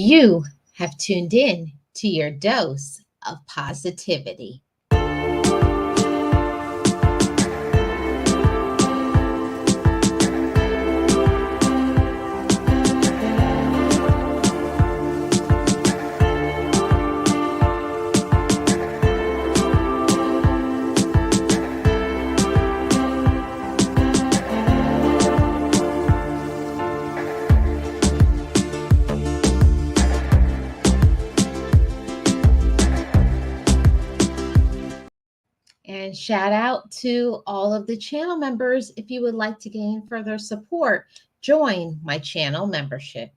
You have tuned in to your dose of positivity. And shout out to all of the channel members. If you would like to gain further support, join my channel membership.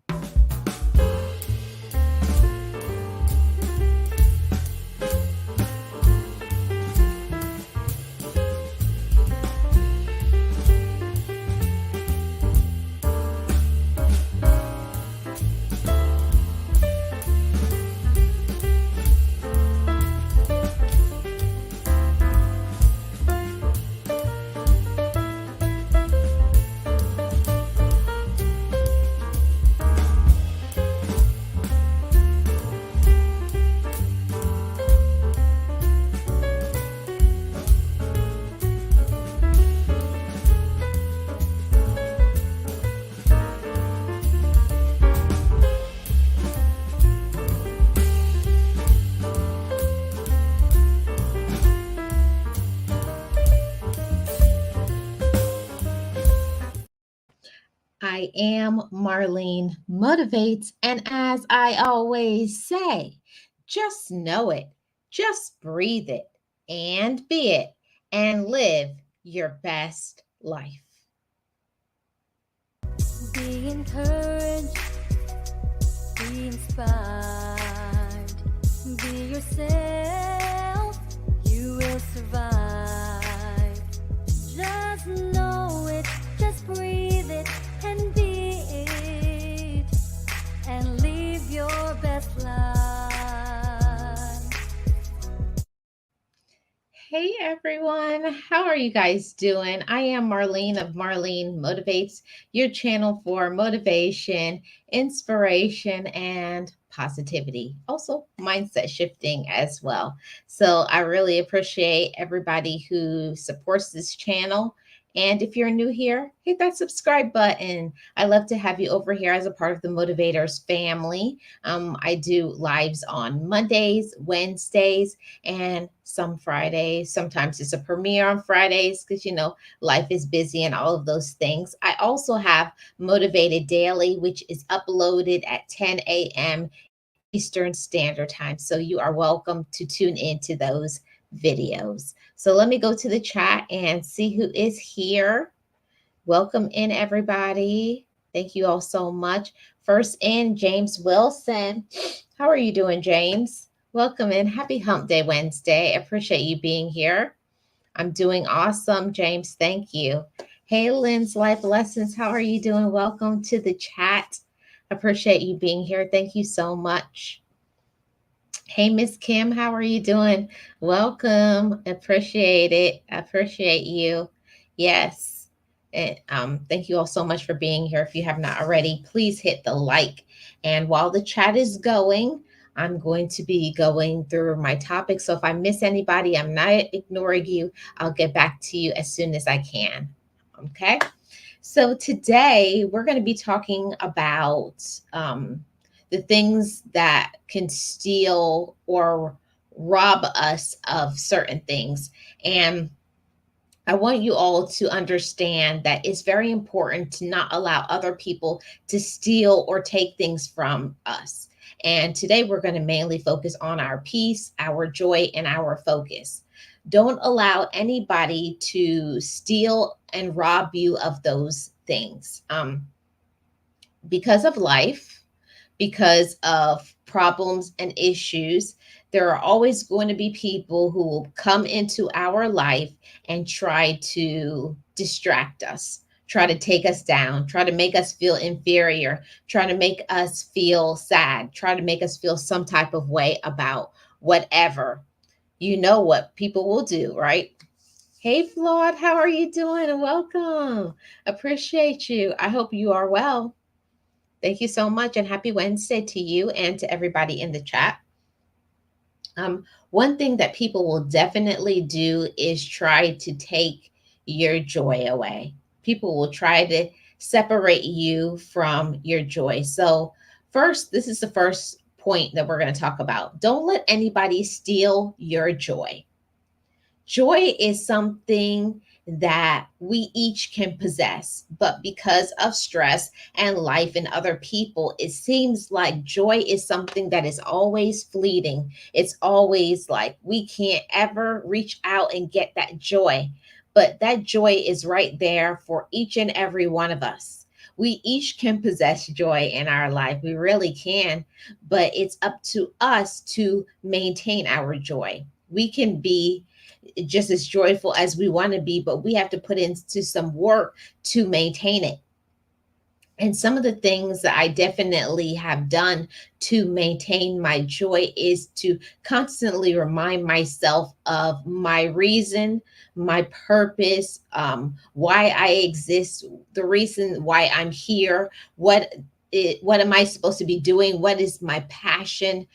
I am Marlene Motivates, and as I always say, just know it, just breathe it, and be it, and live your best life. Be encouraged, be inspired, be yourself, you will survive. Just know it, just breathe it, and be it, and live your best life. Hey everyone, how are you guys doing? I am Marlene of Marlene Motivates, your channel for motivation, inspiration, and positivity. Also, mindset shifting as well. So, I really appreciate everybody who supports this channel. And if you're new here, hit that subscribe button. I love to have you over here as a part of the Motivators family. I do lives on Mondays, Wednesdays, and some Fridays. Sometimes it's a premiere on Fridays because, life is busy and all of those things. I also have Motivated Daily, which is uploaded at 10 a.m. Eastern Standard Time. So you are welcome to tune into those videos. So let me go to the chat and see who is here. Welcome in, everybody. Thank you all so much. First in, James Wilson. How are you doing, James? Welcome in. Happy Hump Day Wednesday. I appreciate you being here. I'm doing awesome, James. Thank you. Hey, Lynn's Life Lessons. How are you doing? Welcome to the chat. Appreciate you being here. Thank you so much. Hey, Miss Kim. How are you doing? Welcome. Appreciate it. I appreciate you. Yes. And thank you all so much for being here. If you have not already, please hit the like. And while the chat is going, I'm going to be going through my topics. So if I miss anybody, I'm not ignoring you. I'll get back to you as soon as I can. Okay. So today we're going to be talking about the things that can steal or rob us of certain things. And I want you all to understand that it's very important to not allow other people to steal or take things from us. And today we're going to mainly focus on our peace, our joy, and our focus. Don't allow anybody to steal and rob you of those things. Because of life, because of problems and issues, there are always going to be people who will come into our life and try to distract us, try to take us down, try to make us feel inferior, try to make us feel sad, try to make us feel some type of way about whatever. You know what people will do, right? Hey, Flawed, how are you doing? Welcome. Appreciate you. I hope you are well. Thank you so much, and happy Wednesday to you and to everybody in the chat. One thing that people will definitely do is try to take your joy away. People will try to separate you from your joy. So, first, this is the first point that we're going to talk about. Don't let anybody steal your joy. Joy is something that we each can possess, but because of stress and life and other people, it seems like joy is something that is always fleeting. It's always like we can't ever reach out and get that joy, but that joy is right there for each and every one of us. We each can possess joy in our life. We really can, but it's up to us to maintain our joy. We can be just as joyful as we want to be, but we have to put into some work to maintain it. And some of the things that I definitely have done to maintain my joy is to constantly remind myself of my reason, my purpose, why I exist, the reason why I'm here, what am I supposed to be doing, what is my passion.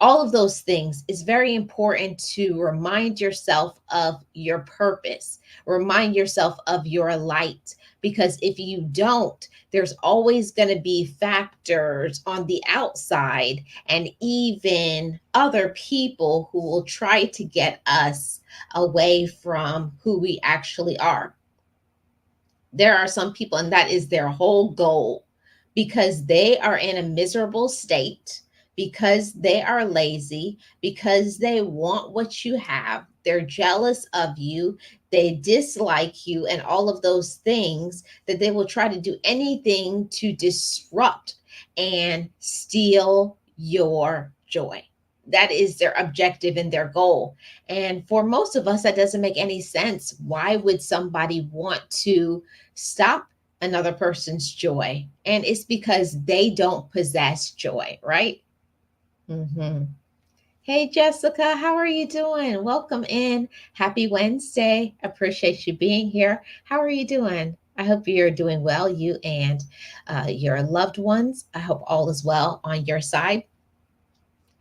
All of those things is very important to remind yourself of your purpose, remind yourself of your light, because if you don't, there's always going to be factors on the outside and even other people who will try to get us away from who we actually are. There are some people, and that is their whole goal, because they are in a miserable state, because they are lazy, because they want what you have, they're jealous of you, they dislike you, and all of those things, that they will try to do anything to disrupt and steal your joy. That is their objective and their goal. And for most of us, that doesn't make any sense. Why would somebody want to stop another person's joy? And it's because they don't possess joy, right? Hey, Jessica, how are you doing? Welcome in. Happy Wednesday. Appreciate you being here. How are you doing? I hope you're doing well, you and your loved ones. I hope all is well on your side.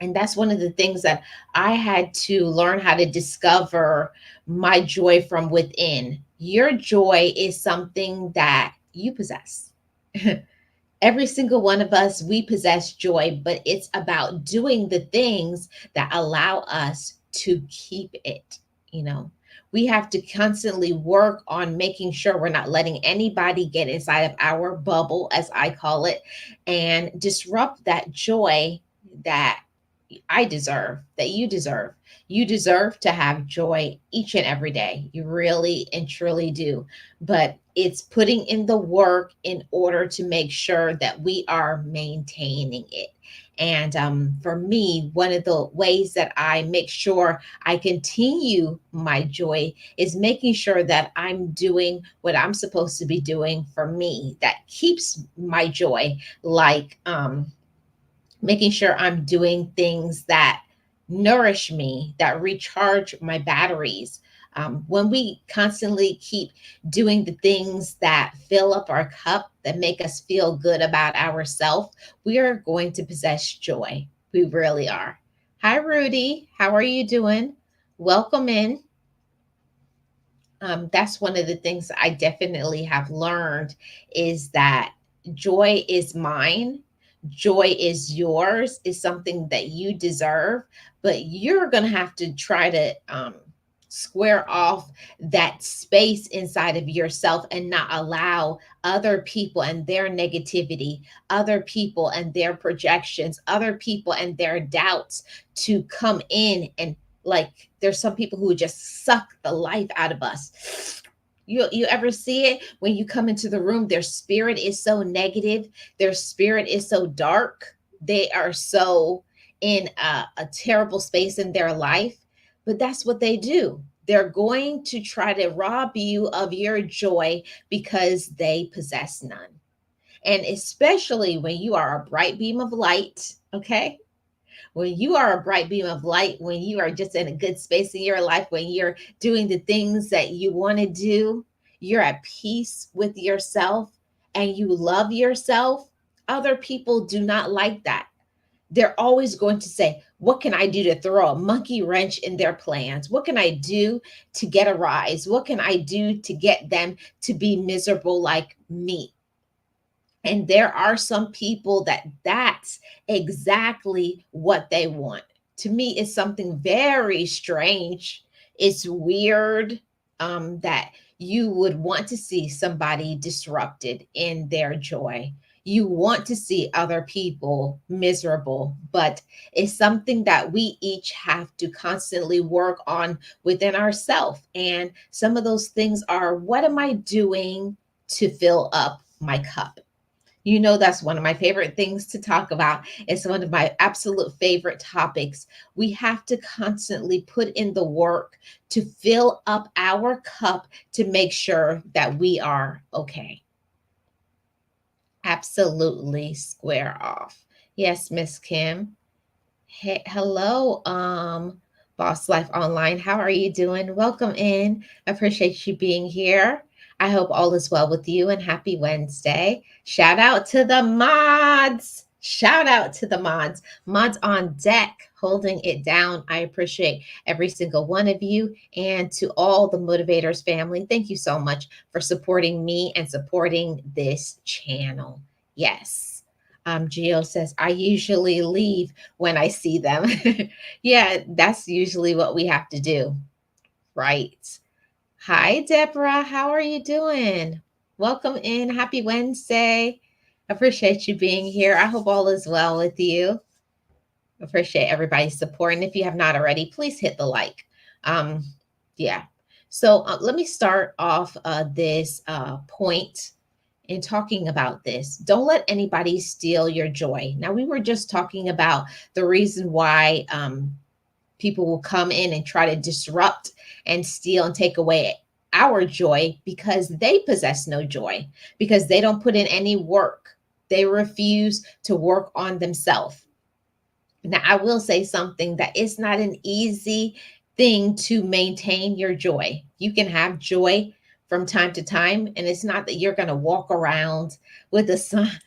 And that's one of the things that I had to learn how to discover my joy from within. Your joy is something that you possess. Every single one of us, we possess joy, but it's about doing the things that allow us to keep it. You know, we have to constantly work on making sure we're not letting anybody get inside of our bubble, as I call it, and disrupt that joy that I deserve, that you deserve. You deserve to have joy each and every day. You really and truly do. But it's putting in the work in order to make sure that we are maintaining it. And for me, one of the ways that I make sure I continue my joy is making sure that I'm doing what I'm supposed to be doing for me that keeps my joy, like making sure I'm doing things that nourish me, that recharge my batteries. When we constantly keep doing the things that fill up our cup, that make us feel good about ourselves, we are going to possess joy. We really are. Hi, Rudy. How are you doing? Welcome in. That's one of the things I definitely have learned is that joy is mine. Joy is yours, is something that you deserve, but you're going to have to try to square off that space inside of yourself and not allow other people and their negativity, other people and their projections, other people and their doubts to come in and, like, there's some people who just suck the life out of us. You ever see it when you come into the room? Their spirit is so negative. Their spirit is so dark. They are so in a terrible space in their life. But that's what they do. They're going to try to rob you of your joy because they possess none. And especially when you are a bright beam of light, okay? When you are a bright beam of light, when you are just in a good space in your life, when you're doing the things that you want to do, you're at peace with yourself and you love yourself. other people do not like that. They're always going to say, what can I do to throw a monkey wrench in their plans? What can I do to get a rise? What can I do to get them to be miserable like me? And there are some people that that's exactly what they want. To me, it's something very strange. It's weird that you would want to see somebody disrupted in their joy. You want to see other people miserable, but it's something that we each have to constantly work on within ourselves. And some of those things are, what am I doing to fill up my cup? You know, that's one of my favorite things to talk about. It's one of my absolute favorite topics. We have to constantly put in the work to fill up our cup to make sure that we are okay. Absolutely square off. Yes, Miss Kim. Hey, hello, Boss Life Online. How are you doing? Welcome in. I appreciate you being here. I hope all is well with you and happy Wednesday. Shout out to the mods. Shout out to the mods. Mods on deck, holding it down. I appreciate every single one of you. And to all the Motivators family, thank you so much for supporting me and supporting this channel. Yes. Gio says, I usually leave when I see them. Yeah, that's usually what we have to do, right? Hi, Deborah. How are you doing? Welcome in. Happy Wednesday. Appreciate you being here. I hope all is well with you. Appreciate everybody's support. And if you have not already, please hit the like. Yeah. So let me start off this point in talking about this. Don't let anybody steal your joy. Now, we were just talking about the reason why people will come in and try to disrupt and steal and take away our joy because they possess no joy, because they don't put in any work. They refuse to work on themselves. Now, I will say something that it's not an easy thing to maintain your joy. You can have joy from time to time, and it's not that you're going to walk around with a smiling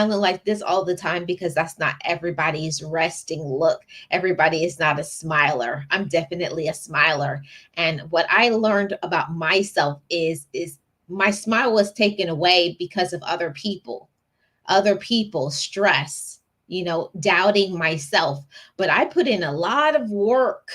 like this all the time, because that's not everybody's resting look. Everybody is not a smiler. I'm definitely a smiler. And what I learned about myself is my smile was taken away because of other people, stress, doubting myself. But I put in a lot of work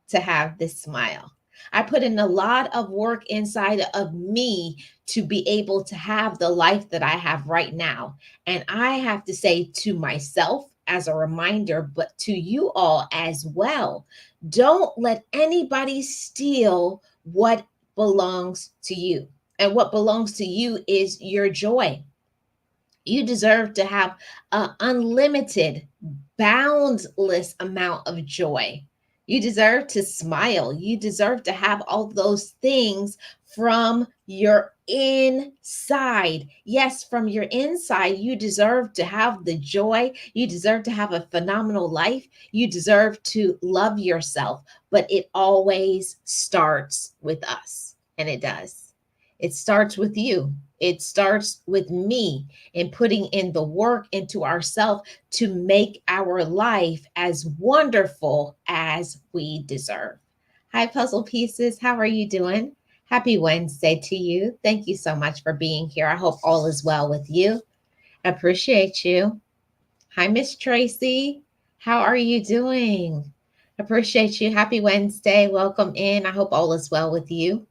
to have this smile. I put in a lot of work inside of me to be able to have the life that I have right now. And I have to say to myself as a reminder, but to you all as well, don't let anybody steal what belongs to you. And what belongs to you is your joy. You deserve to have an unlimited, boundless amount of joy. You deserve to smile. You deserve to have all those things from your inside. Yes, from your inside, you deserve to have the joy. You deserve to have a phenomenal life. You deserve to love yourself. But it always starts with us, and it does. It starts with you. It starts with me in putting in the work into ourselves to make our life as wonderful as we deserve. Hi, Puzzle Pieces. How are you doing? Happy Wednesday to you. Thank you so much for being here. I hope all is well with you. Appreciate you. Hi, Miss Tracy. How are you doing? Appreciate you. Happy Wednesday. Welcome in. I hope all is well with you.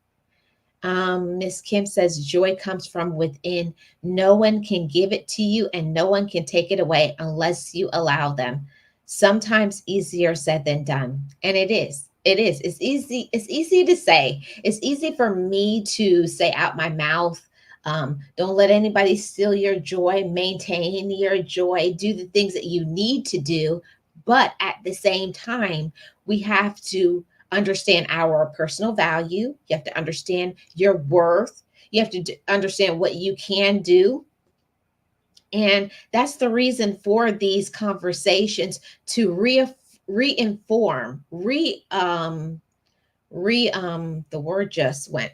Miss Kim says joy comes from within. No one can give it to you and no one can take it away unless you allow them. Sometimes easier said than done. And it is. It is. It's easy. It's easy to say. It's easy for me to say out my mouth. Don't let anybody steal your joy. Maintain your joy. Do the things that you need to do. But at the same time, we have to understand our personal value. You have to understand your worth. You have to understand what you can do. And that's the reason for these conversations, to reinform, the word just went,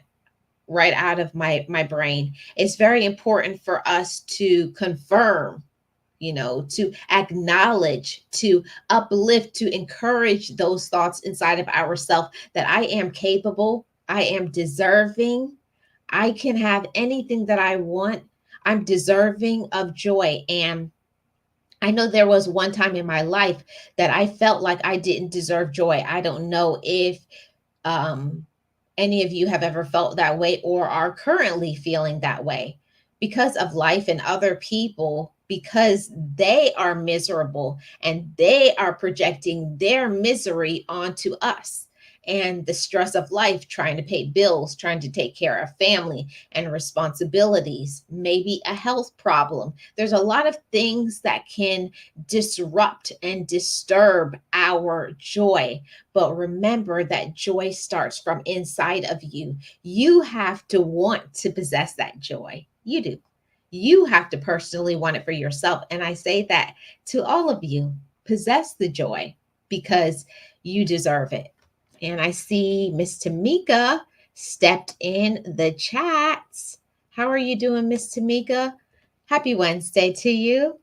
right out of my brain. It's very important for us to confirm, to acknowledge, to uplift, to encourage those thoughts inside of ourselves that I am capable, I am deserving, I can have anything that I want. I'm deserving of joy. And I know there was one time in my life that I felt like I didn't deserve joy. I don't know if um, any of you have ever felt that way or are currently feeling that way because of life and other people, because they are miserable and they are projecting their misery onto us, and the stress of life, trying to pay bills, trying to take care of family and responsibilities, maybe a health problem. There's a lot of things that can disrupt and disturb our joy. But remember that joy starts from inside of you. You have to want to possess that joy. You do. You have to personally want it for yourself. And I say that to all of you, possess the joy because you deserve it. And I see Miss Tamika stepped in the chats. How are you doing, Miss Tamika? Happy Wednesday to you.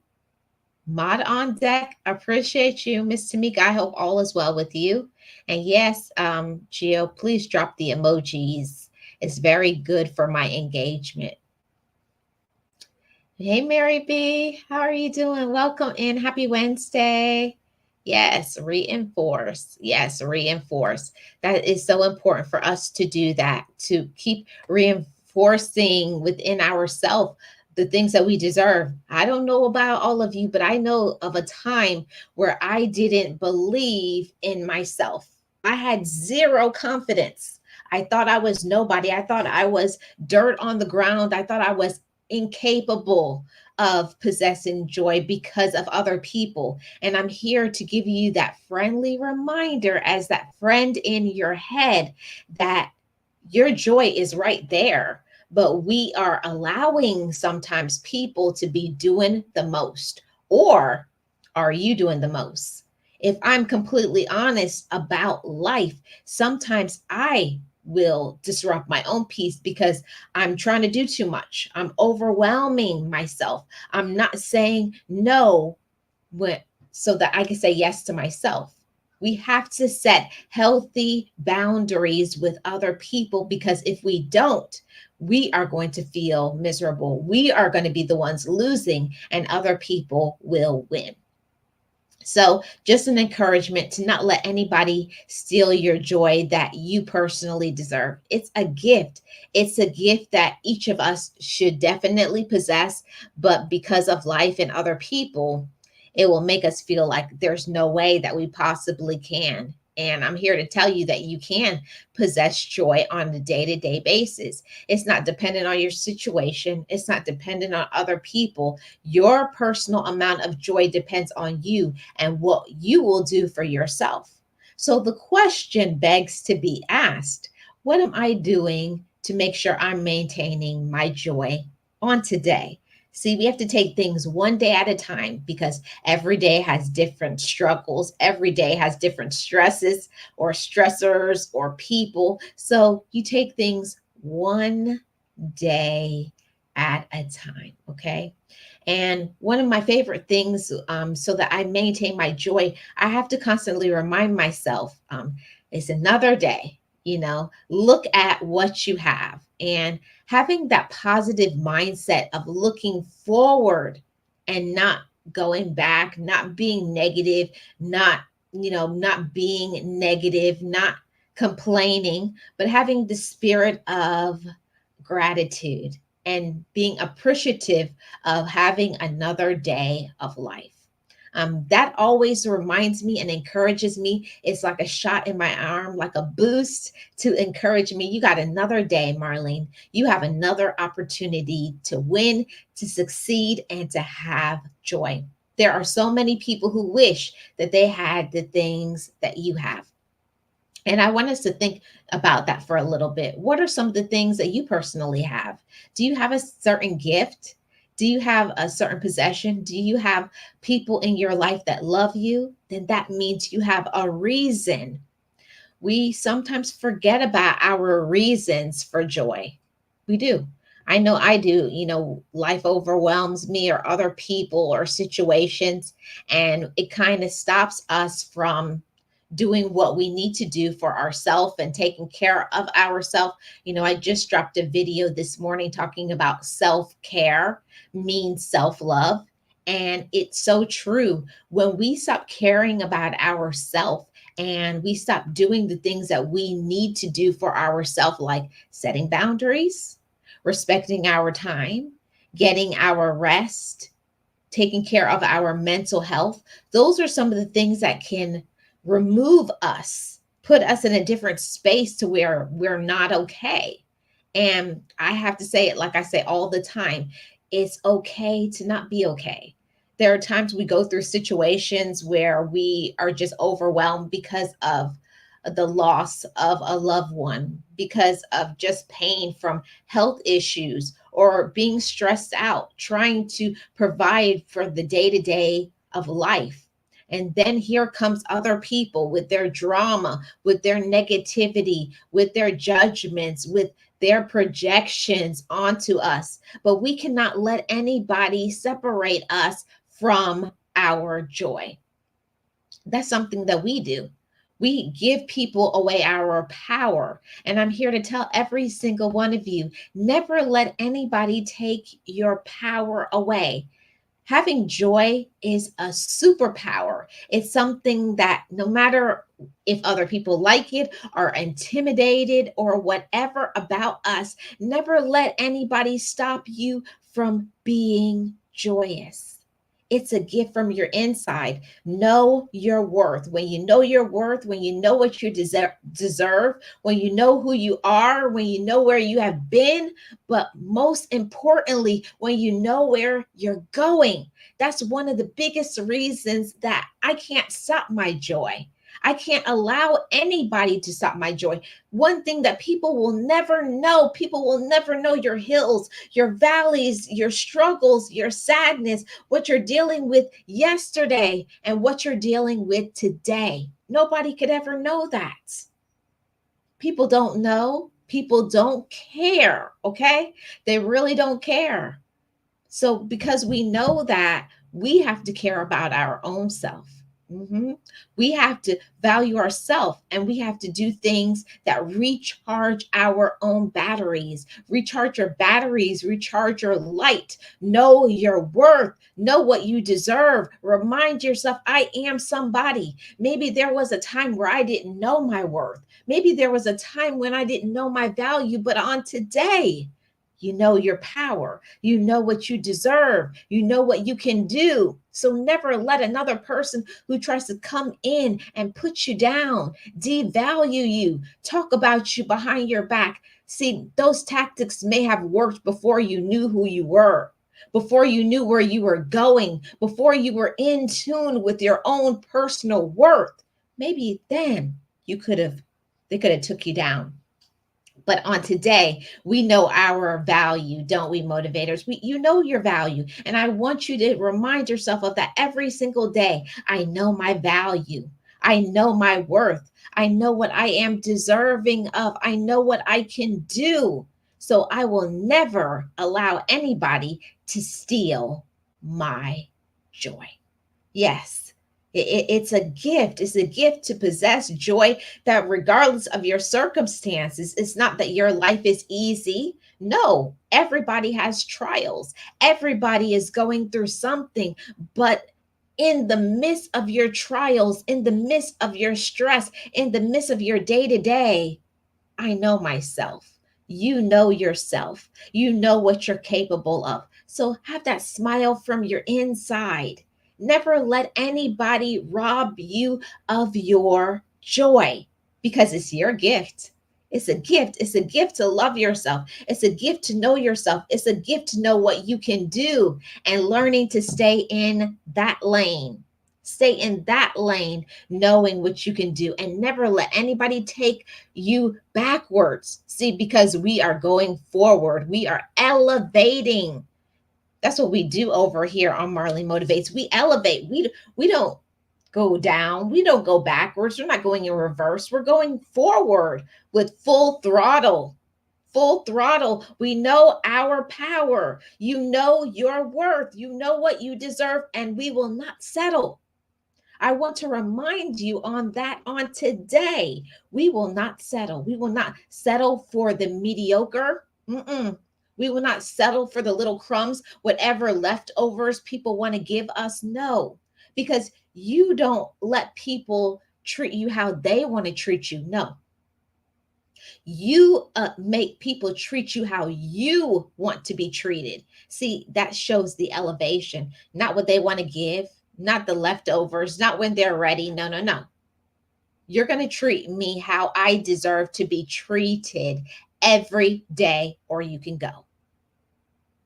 Mod on deck. Appreciate you, Miss Tamika. I hope all is well with you. And yes, Gio, please drop the emojis. It's very good for my engagement. Hey, Mary B, how are you doing? Welcome in. Happy Wednesday. Yes, reinforce. Yes, reinforce. That is so important for us to do that, to keep reinforcing within ourselves the things that we deserve. I don't know about all of you, but I know of a time where I didn't believe in myself. I had zero confidence. I thought I was nobody. I thought I was dirt on the ground. I thought I was incapable of possessing joy because of other people. And I'm here to give you that friendly reminder, as that friend in your head, that your joy is right there. But we are allowing sometimes people to be doing the most. Or are you doing the most? If I'm completely honest about life, sometimes I will disrupt my own peace because I'm trying to do too much. I'm overwhelming myself. I'm not saying no so that I can say yes to myself. We have to set healthy boundaries with other people, because if we don't, we are going to feel miserable. We are going to be the ones losing, and other people will win. So just an encouragement to not let anybody steal your joy that you personally deserve. It's a gift. It's a gift that each of us should definitely possess, but because of life and other people, it will make us feel like there's no way that we possibly can. And I'm here to tell you that you can possess joy on a day-to-day basis. It's not dependent on your situation. It's not dependent on other people. Your personal amount of joy depends on you and what you will do for yourself. So the question begs to be asked, what am I doing to make sure I'm maintaining my joy on today? See, we have to take things one day at a time, because every day has different struggles. Every day has different stresses or stressors or people. So you take things one day at a time, okay? And one of my favorite things, so that I maintain my joy, I have to constantly remind myself, it's another day. Look at what you have, and having that positive mindset of looking forward and not going back, not being negative, not being negative, not complaining, but having the spirit of gratitude and being appreciative of having another day of life. That always reminds me and encourages me. It's like a shot in my arm, like a boost to encourage me. You got another day, Marlene. You have another opportunity to win, to succeed, and to have joy. There are so many people who wish that they had the things that you have. And I want us to think about that for a little bit. What are some of the things that you personally have? Do you have a certain gift? Do you have a certain possession? Do you have people in your life that love you? Then that means you have a reason. We sometimes forget about our reasons for joy. We do. I know I do. Life overwhelms me or other people or situations, and it kind of stops us from doing what we need to do for ourselves and taking care of ourselves. I just dropped a video this morning talking about self-care means self-love. And it's so true. When we stop caring about ourselves and we stop doing the things that we need to do for ourselves, like setting boundaries, respecting our time, getting our rest, taking care of our mental health, those are some of the things that can remove us, put us in a different space to where we're not okay. And I have to say it like I say all the time, it's okay to not be okay. There are times we go through situations where we are just overwhelmed because of the loss of a loved one, because of just pain from health issues, or being stressed out, trying to provide for the day to day of life. And then here comes other people with their drama, with their negativity, with their judgments, with their projections onto us. But we cannot let anybody separate us from our joy. That's something that we do. We give people away our power. And I'm here to tell every single one of you, never let anybody take your power away. Having joy is a superpower. It's something that no matter if other people like it, are intimidated, or whatever about us, never let anybody stop you from being joyous. It's a gift from your inside. Know your worth. When you know your worth, when you know what you deserve, when you know who you are, when you know where you have been, but most importantly, when you know where you're going. That's one of the biggest reasons that I can't stop my joy. I can't allow anybody to stop my joy. One thing that people will never know, people will never know your hills, your valleys, your struggles, your sadness, what you're dealing with yesterday and what you're dealing with today. Nobody could ever know that. People don't know. People don't care. Okay. They really don't care. So, because we know that, we have to care about our own self. We have to value ourselves, and we have to do things that recharge our own batteries. Recharge your batteries, recharge your light. Know your worth, know what you deserve. Remind yourself, I am somebody. Maybe there was a time where I didn't know my worth. Maybe there was a time when I didn't know my value, but on today, you know your power. You know what you deserve. You know what you can do. So never let another person who tries to come in and put you down, devalue you, talk about you behind your back. See, those tactics may have worked before you knew who you were, before you knew where you were going, before you were in tune with your own personal worth. Maybe then they could have took you down. But on today, we know our value, don't we, motivators? You know your value. And I want you to remind yourself of that every single day. I know my value. I know my worth. I know what I am deserving of. I know what I can do. So I will never allow anybody to steal my joy. Yes, it's a gift. It's a gift to possess joy, that regardless of your circumstances, it's not that your life is easy. No, everybody has trials. Everybody is going through something. But in the midst of your trials, in the midst of your stress, in the midst of your day to day, I know myself. You know yourself. You know what you're capable of. So have that smile from your inside. Never let anybody rob you of your joy, because it's your gift. It's a gift. It's a gift to love yourself. It's a gift to know yourself. It's a gift to know what you can do, and learning to stay in that lane. Stay in that lane, knowing what you can do, and never let anybody take you backwards. See, because we are going forward, we are elevating. That's what we do over here on Marlene Motivates. We elevate. We don't go down. We don't go backwards. We're not going in reverse. We're going forward with full throttle. full throttle. We know our power. You know your worth. You know what you deserve, and we will not settle. I want to remind you on that on today. We will not settle. We will not settle for the mediocre. Mm-mm. We will not settle for the little crumbs, whatever leftovers people want to give us. No, because you don't let people treat you how they want to treat you. No, you make people treat you how you want to be treated. See, that shows the elevation, not what they want to give, not the leftovers, not when they're ready. No, no, no. You're going to treat me how I deserve to be treated every day, or you can go.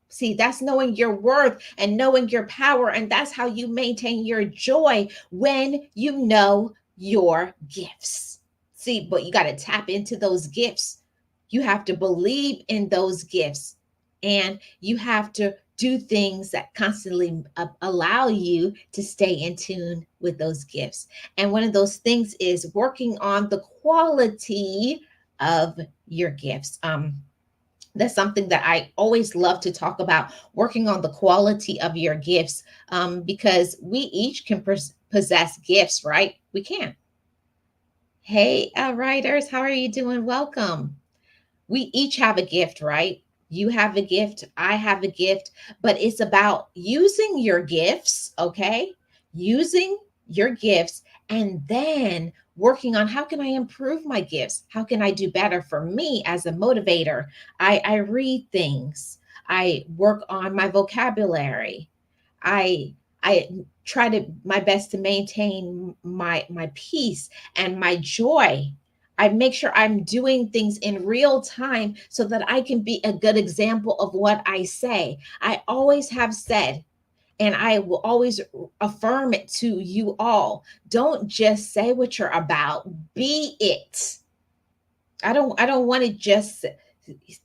See, that's knowing your worth and knowing your power. And that's how you maintain your joy when you know your gifts. See, but you got to tap into those gifts. You have to believe in those gifts, and you have to do things that constantly allow you to stay in tune with those gifts. And one of those things is working on the quality of your gifts. That's something that I always love to talk about, working on the quality of your gifts, because we each can possess gifts, right? We can. Hey, writers, how are you doing? Welcome. We each have a gift, right? You have a gift, I have a gift, but it's about using your gifts, okay? Using your gifts and then working on how can I improve my gifts? How can I do better for me as a motivator? I read things. I work on my vocabulary. I try to my best to maintain my peace and my joy. I make sure I'm doing things in real time so that I can be a good example of what I say. I always have said, and I will always affirm it to you all. Don't just say what you're about, be it. I don't want to just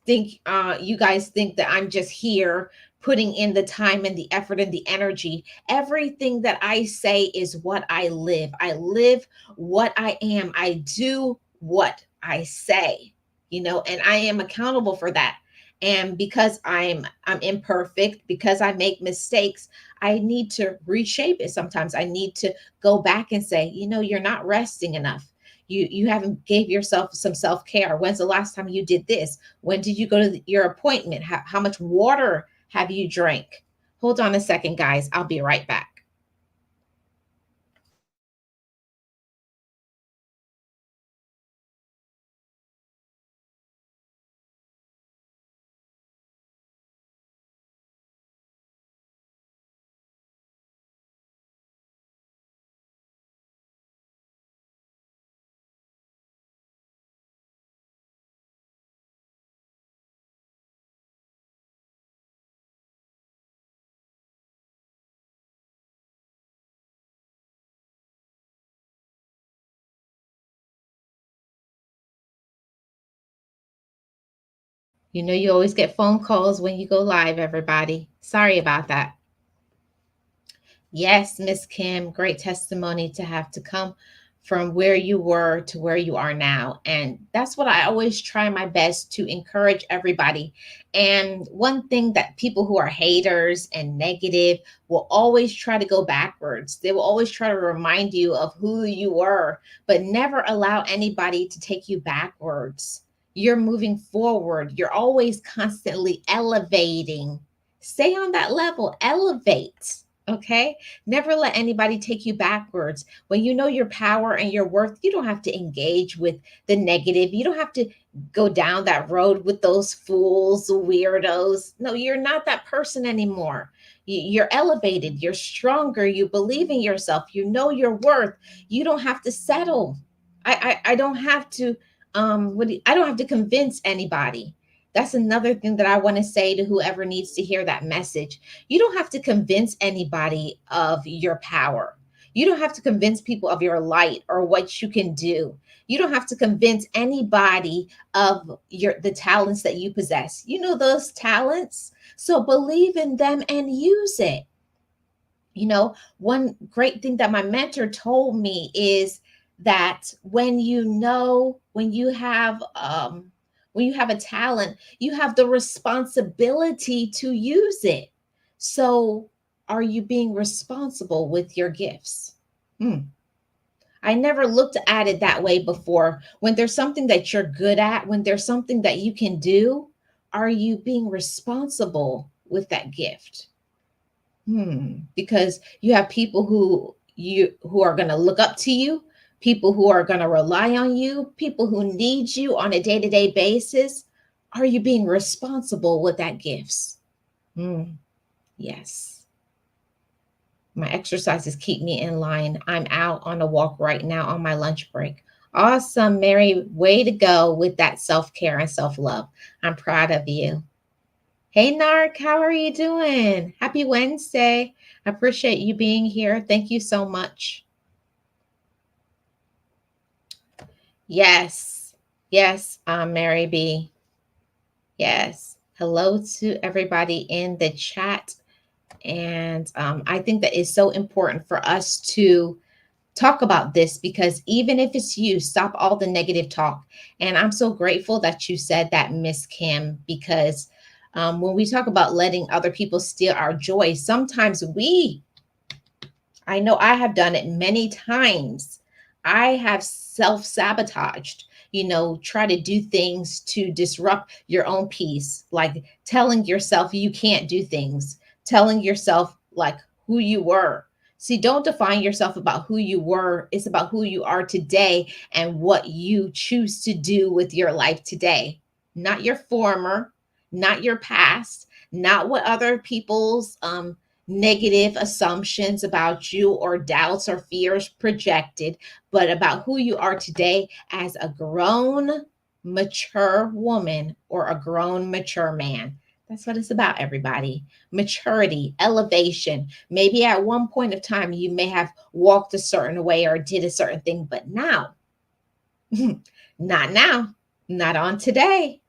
think you guys think that I'm just here putting in the time and the effort and the energy. Everything that I say is what I live. I live what I am. I do what I say, and I am accountable for that. And because I'm imperfect, because I make mistakes, I need to reshape it. Sometimes I need to go back and say, you're not resting enough. You haven't gave yourself some self-care. When's the last time you did this? When did you go to your appointment? How much water have you drank? Hold on a second, guys. I'll be right back. You always get phone calls when you go live, everybody. Sorry about that. Yes, Miss Kim, great testimony to have to come from where you were to where you are now. And that's what I always try my best to encourage everybody. And one thing that people who are haters and negative will always try to go backwards. They will always try to remind you of who you were, but never allow anybody to take you backwards. You're moving forward. You're always constantly elevating. Stay on that level, elevate. Okay. Never let anybody take you backwards. When you know your power and your worth, you don't have to engage with the negative. You don't have to go down that road with those fools, weirdos. No, you're not that person anymore. You're elevated, you're stronger, you believe in yourself, you know your worth. You don't have to settle. I don't have to I don't have to convince anybody. That's another thing that I want to say to whoever needs to hear that message. You don't have to convince anybody of your power. You don't have to convince people of your light or what you can do. You don't have to convince anybody of the talents that you possess. You know those talents, so believe in them and use it. One great thing that my mentor told me is that when you When you have a talent, you have the responsibility to use it. So, are you being responsible with your gifts? Hmm. I never looked at it that way before. When there's something that you're good at, when there's something that you can do, are you being responsible with that gift? Because you have people who are going to look up to you, people who are going to rely on you, people who need you on a day-to-day basis. Are you being responsible with that gifts? Hmm. Yes. My exercises keep me in line. I'm out on a walk right now on my lunch break. Awesome, Mary. Way to go with that self care and self love. I'm proud of you. Hey, Nark, how are you doing? Happy Wednesday. I appreciate you being here. Thank you so much. Yes, yes, Mary B. Yes. Hello to everybody in the chat. And I think that is so important for us to talk about this, because even if it's you, stop all the negative talk. And I'm so grateful that you said that, Miss Kim, because when we talk about letting other people steal our joy, sometimes I know I have done it many times. I have self sabotaged, try to do things to disrupt your own peace, like telling yourself you can't do things, telling yourself like who you were. See, don't define yourself about who you were. It's about who you are today and what you choose to do with your life today, not your former, not your past, not what other people's negative assumptions about you or doubts or fears projected, but about who you are today as a grown, mature woman or a grown, mature man. That's what it's about, everybody. Maturity, elevation. Maybe at one point of time, you may have walked a certain way or did a certain thing, but now, not now, not on today.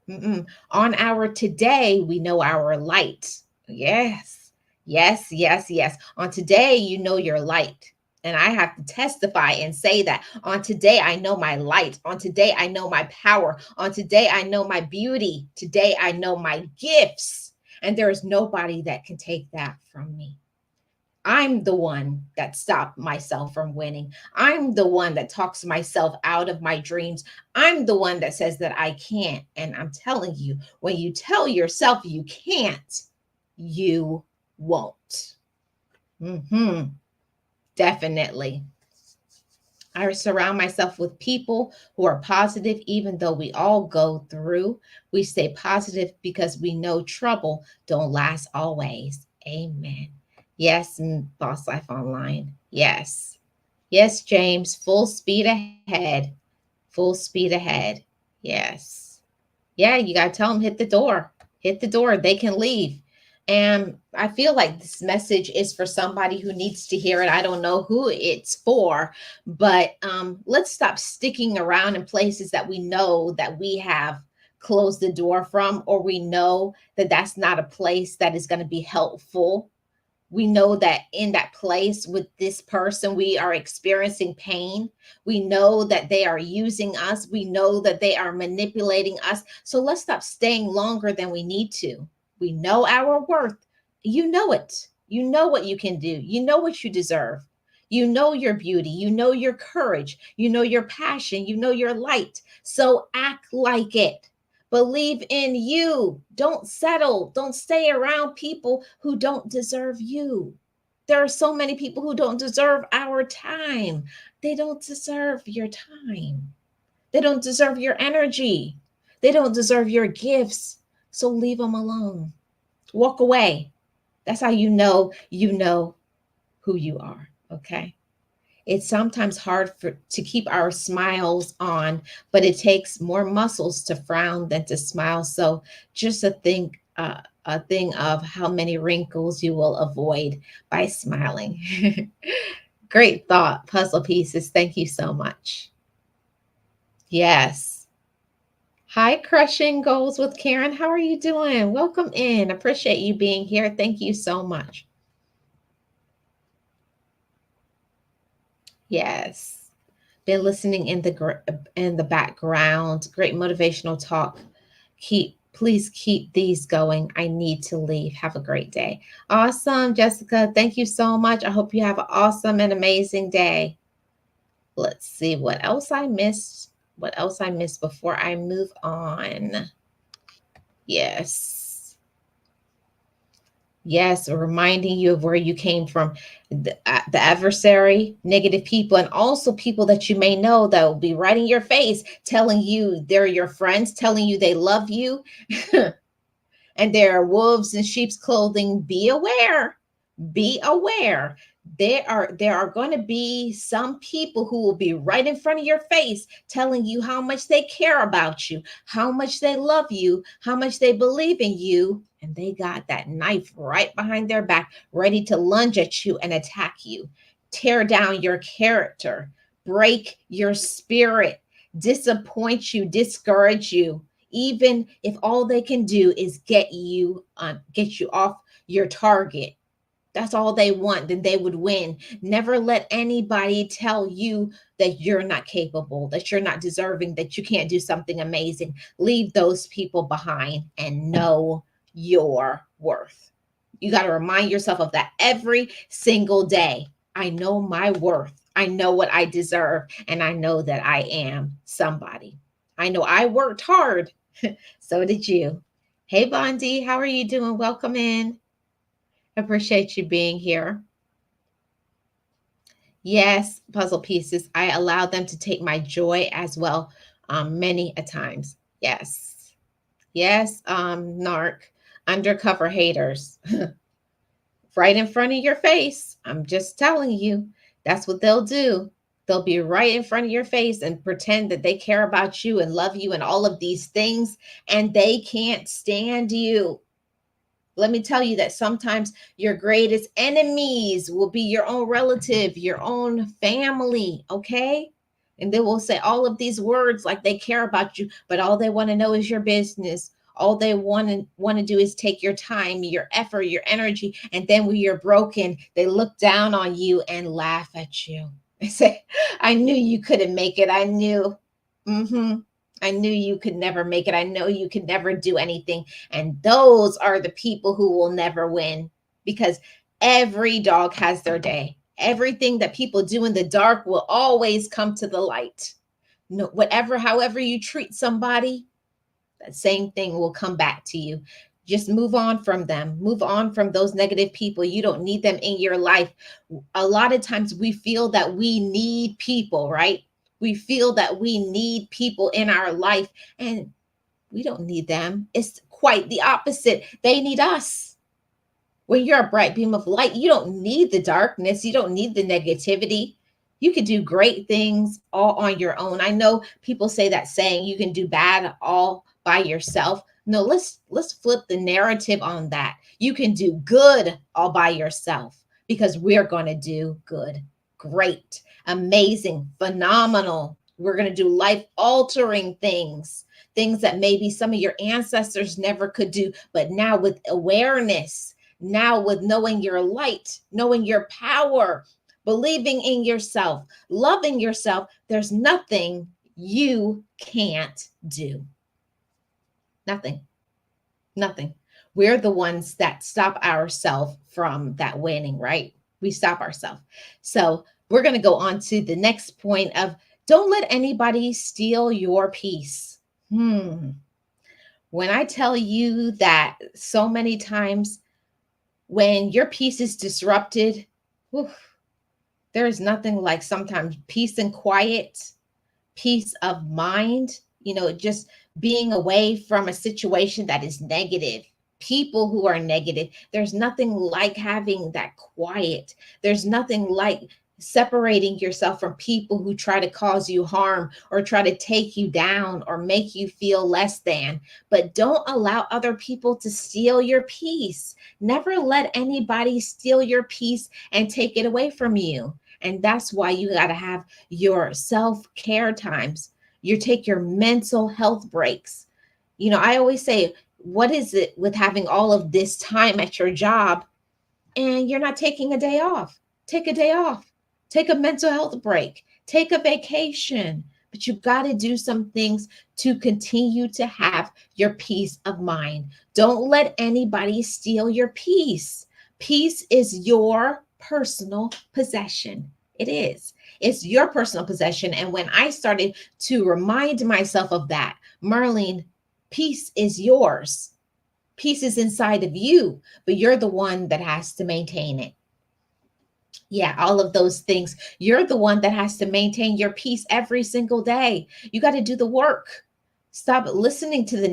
On our today, we know our light. Yes, yes, yes, yes. On today, you know your light. And I have to testify and say that on today, I know my light. On today, I know my power. On today, I know my beauty. Today, I know my gifts. And there is nobody that can take that from me. I'm the one that stopped myself from winning. I'm the one that talks myself out of my dreams. I'm the one that says that I can't. And I'm telling you, when you tell yourself you can't, you won't. Definitely. I surround myself with people who are positive, even though we all go through. We stay positive because we know trouble don't last always. Amen. Yes, Boss Life Online. Yes. Yes, James. Full speed ahead. Full speed ahead. Yes. Yeah, you got to tell them hit the door. Hit the door. They can leave. And I feel like this message is for somebody who needs to hear it. I don't know who it's for, but let's stop sticking around in places that we know that we have closed the door from, or we know that that's not a place that is going to be helpful. We know that in that place with this person, we are experiencing pain. We know that they are using us. We know that they are manipulating us. So let's stop staying longer than we need to. We know our worth. You know it. You know what you can do. You know what you deserve. You know your beauty. You know your courage. You know your passion. You know your light. So act like it. Believe in you. Don't settle. Don't stay around people who don't deserve you. There are so many people who don't deserve our time. They don't deserve your time. They don't deserve your energy. They don't deserve your gifts. So leave them alone. Walk away. That's how you know who you are. Okay. It's sometimes hard to keep our smiles on, but it takes more muscles to frown than to smile. So just a thing of how many wrinkles you will avoid by smiling. Great thought, puzzle pieces. Thank you so much. Yes. Hi, Crushing Goals with Karen. How are you doing? Welcome in. Appreciate you being here. Thank you so much. Yes. Been listening in the background. Great motivational talk. Please keep these going. I need to leave. Have a great day. Awesome, Jessica. Thank you so much. I hope you have an awesome and amazing day. Let's see what else I missed. What else I missed before I move on? Yes. Yes, reminding you of where you came from, the adversary, negative people, and also people that you may know that will be right in your face, telling you they're your friends, telling you they love you, and they're wolves in sheep's clothing. Be aware. Be aware. There are going to be some people who will be right in front of your face telling you how much they care about you, how much they love you, how much they believe in you, and they got that knife right behind their back ready to lunge at you and attack you, tear down your character, break your spirit, disappoint you, discourage you, even if all they can do is get you off your target. That's all they want, then they would win. Never let anybody tell you that you're not capable, that you're not deserving, that you can't do something amazing. Leave those people behind and know your worth. You got to remind yourself of that every single day. I know my worth. I know what I deserve, and I know that I am somebody. I know I worked hard. So did you. Hey, Bondi, how are you doing? Welcome in. Appreciate you being here. Yes, puzzle pieces. I allow them to take my joy as well, many a times. Yes. Yes, narc, undercover haters. Right in front of your face. I'm just telling you, that's what they'll do. They'll be right in front of your face and pretend that they care about you and love you and all of these things, and they can't stand you. Let me tell you that sometimes your greatest enemies will be your own relative, your own family, okay? And they will say all of these words like they care about you, but all they want to know is your business. All they want to do is take your time, your effort, your energy, and then when you're broken, they look down on you and laugh at you. They say, "I knew you couldn't make it. I knew. Mm-hmm. I knew you could never make it. I know you could never do anything." And those are the people who will never win, because every dog has their day. Everything that people do in the dark will always come to the light. No, however you treat somebody, that same thing will come back to you. Just move on from them. Move on from those negative people. You don't need them in your life. A lot of times we feel that we need people, right? We feel that we need people in our life, and we don't need them. It's quite the opposite. They need us. When you're a bright beam of light, you don't need the darkness. You don't need the negativity. You can do great things all on your own. I know people say that saying, you can do bad all by yourself. No, let's flip the narrative on that. You can do good all by yourself, because we're going to do good, great, amazing, phenomenal. We're going to do life altering things that maybe some of your ancestors never could do, but now with awareness, now with knowing your light, knowing your power, believing in yourself, loving yourself, there's nothing you can't do. Nothing. Nothing. We're the ones that stop ourselves from that winning, right? We stop ourselves. So we're going to go on to the next point of, don't let anybody steal your peace. When I tell you that so many times when your peace is disrupted, there is nothing like sometimes peace and quiet, peace of mind, just being away from a situation that is negative, people who are negative. There's nothing like having that quiet. There's nothing like separating yourself from people who try to cause you harm or try to take you down or make you feel less than. But don't allow other people to steal your peace. Never let anybody steal your peace and take it away from you. And that's why you got to have your self-care times. You take your mental health breaks. I always say, what is it with having all of this time at your job and you're not taking a day off? Take a day off. Take a mental health break. Take a vacation. but you got to do some things to continue to have your peace of mind. Don't let anybody steal your peace. Peace is your personal possession. It is. It's your personal possession. And when I started to remind myself of that, Marlene, peace is yours. Peace is inside of you, but you're the one that has to maintain it. Yeah, all of those things. You're the one that has to maintain your peace every single day. You got to do the work. Stop listening to the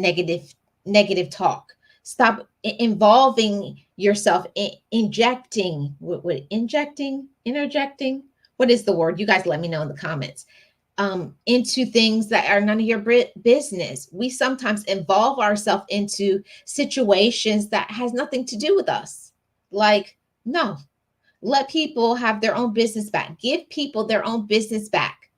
negative talk. Stop involving yourself injecting interjecting. What is the word? You guys let me know in the comments. Into things that are none of your business. We sometimes involve ourselves into situations that has nothing to do with us. Like, no, let people have their own business back. Give people their own business back.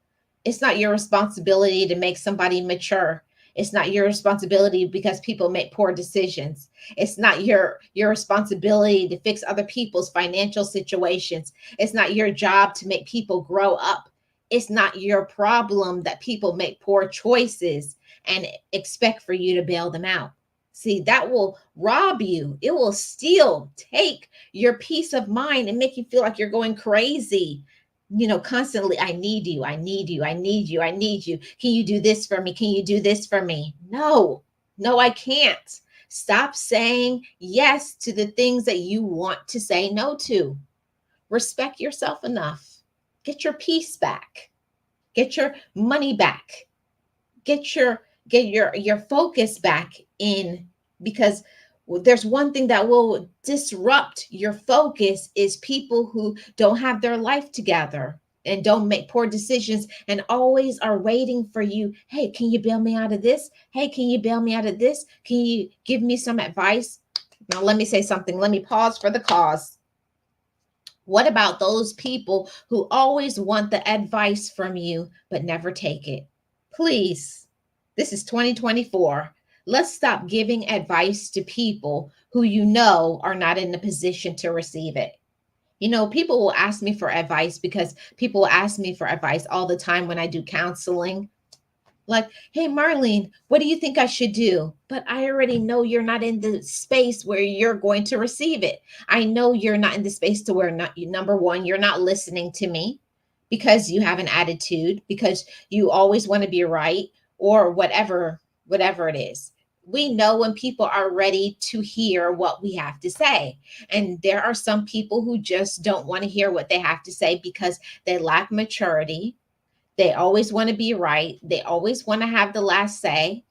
It's not your responsibility to make somebody mature. It's not your responsibility because people make poor decisions. It's not your responsibility to fix other people's financial situations. It's not your job to make people grow up. It's not your problem that people make poor choices and expect for you to bail them out. See, that will rob you. It will still take your peace of mind and make you feel like you're going crazy. Constantly, I need you, I need you, I need you, I need you. Can you do this for me? Can you do this for me? No, I can't. Stop saying yes to the things that you want to say no to. Respect yourself enough. Get your peace back. Get your money back. Get your focus back in, because there's one thing that will disrupt your focus is people who don't have their life together and don't make poor decisions and always are waiting for you. Hey, can you bail me out of this? Hey, can you bail me out of this? Can you give me some advice? Now, let me say something. Let me pause for the cause. What about those people who always want the advice from you but never take it? Please, this is 2024. Let's stop giving advice to people who are not in the position to receive it. People will ask me for advice because people will ask me for advice all the time when I do counseling. Like, hey, Marlene, what do you think I should do? But I already know you're not in the space where you're going to receive it. I know you're not in the space to where number one, you're not listening to me because you have an attitude, because you always want to be right, or whatever it is. We know when people are ready to hear what we have to say. And there are some people who just don't want to hear what they have to say because they lack maturity. They always want to be right. They always want to have the last say.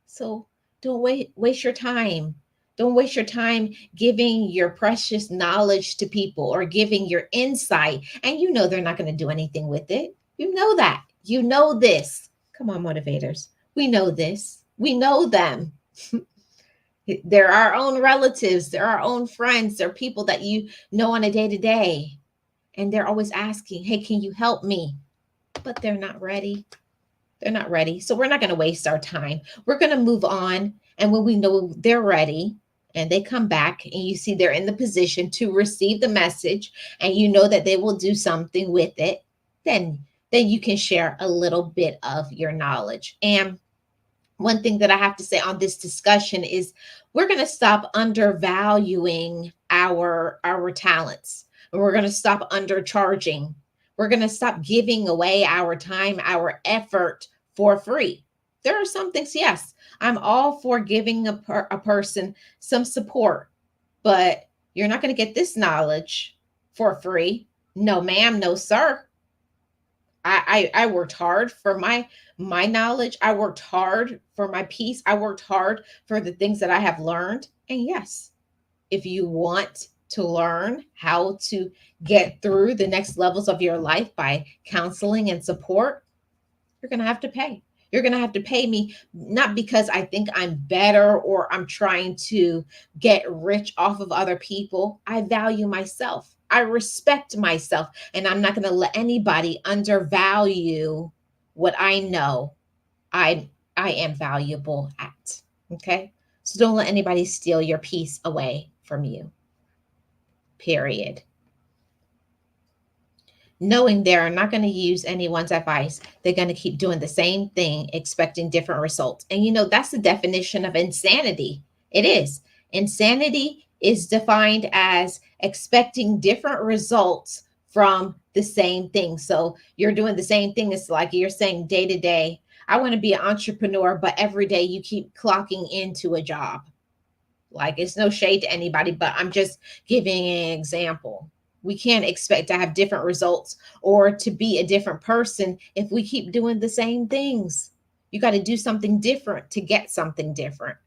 So don't waste your time. Don't waste your time giving your precious knowledge to people or giving your insight. And they're not going to do anything with it. You know that. You know this. Come on, motivators. We know this. We know them. They're our own relatives. They're our own friends. They're people that you know on a day-to-day. And they're always asking, hey, can you help me? But they're not ready. They're not ready. So we're not going to waste our time. We're going to move on. And when we know they're ready and they come back and you see they're in the position to receive the message and you know that they will do something with it, then you can share a little bit of your knowledge. And one thing that I have to say on this discussion is we're going to stop undervaluing our talents. And we're going to stop undercharging. We're going to stop giving away our time, our effort for free. There are some things, yes, I'm all for giving a person some support, but you're not going to get this knowledge for free. No, ma'am, no, sir. I worked hard for my knowledge. I worked hard for my peace. I worked hard for the things that I have learned. And yes, if you want to learn how to get through the next levels of your life by counseling and support, you're going to have to pay. You're going to have to pay me, not because I think I'm better or I'm trying to get rich off of other people. I value myself. I respect myself, and I'm not going to let anybody undervalue what I know I am valuable at. Okay? So don't let anybody steal your peace away from you. Period. knowing they're not going to use anyone's advice. They're going to keep doing the same thing, expecting different results. And that's the definition of insanity. It is. Insanity is defined as expecting different results from the same thing. So you're doing the same thing. It's like you're saying day to day, I want to be an entrepreneur, but every day you keep clocking into a job. Like, it's no shade to anybody, but I'm just giving an example. We can't expect to have different results or to be a different person if we keep doing the same things. You got to do something different to get something different.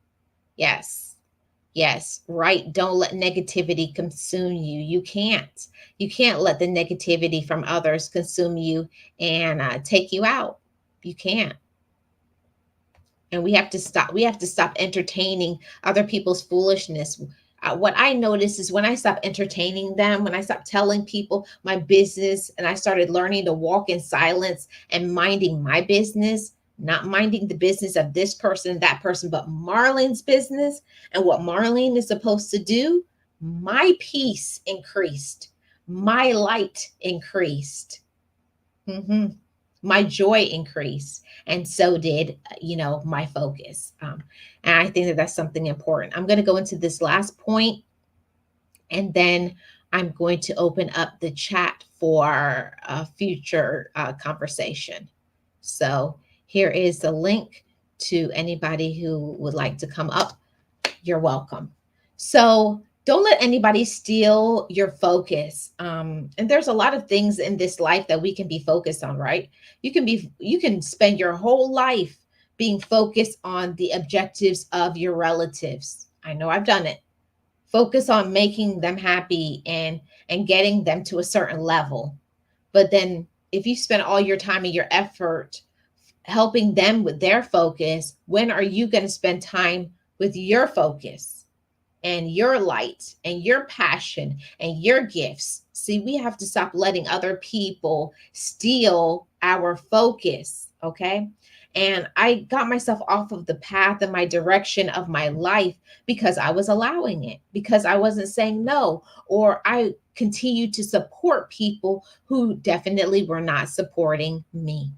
Yes. Yes, right. Don't let negativity consume you. You can't. You can't let the negativity from others consume you and take you out. You can't. And we have to stop. We have to stop entertaining other people's foolishness. What I noticed is when I stopped entertaining them, when I stopped telling people my business, and I started learning to walk in silence and minding my business, not minding the business of this person, that person, but Marlene's business and what Marlene is supposed to do, my peace increased, my light increased. My joy increased, and so did my focus. And I think that that's something important. I'm going to go into this last point, and then I'm going to open up the chat for a future conversation. So here is the link to anybody who would like to come up. You're welcome. So don't let anybody steal your focus. And there's a lot of things in this life that we can be focused on, right? You can spend your whole life being focused on the objectives of your relatives. I know I've done it. Focus on making them happy and getting them to a certain level. But then if you spend all your time and your effort helping them with their focus, when are you going to spend time with your focus and your light and your passion and your gifts? See, we have to stop letting other people steal our focus, okay? And I got myself off of the path and my direction of my life because I was allowing it, because I wasn't saying no, or I continued to support people who definitely were not supporting me.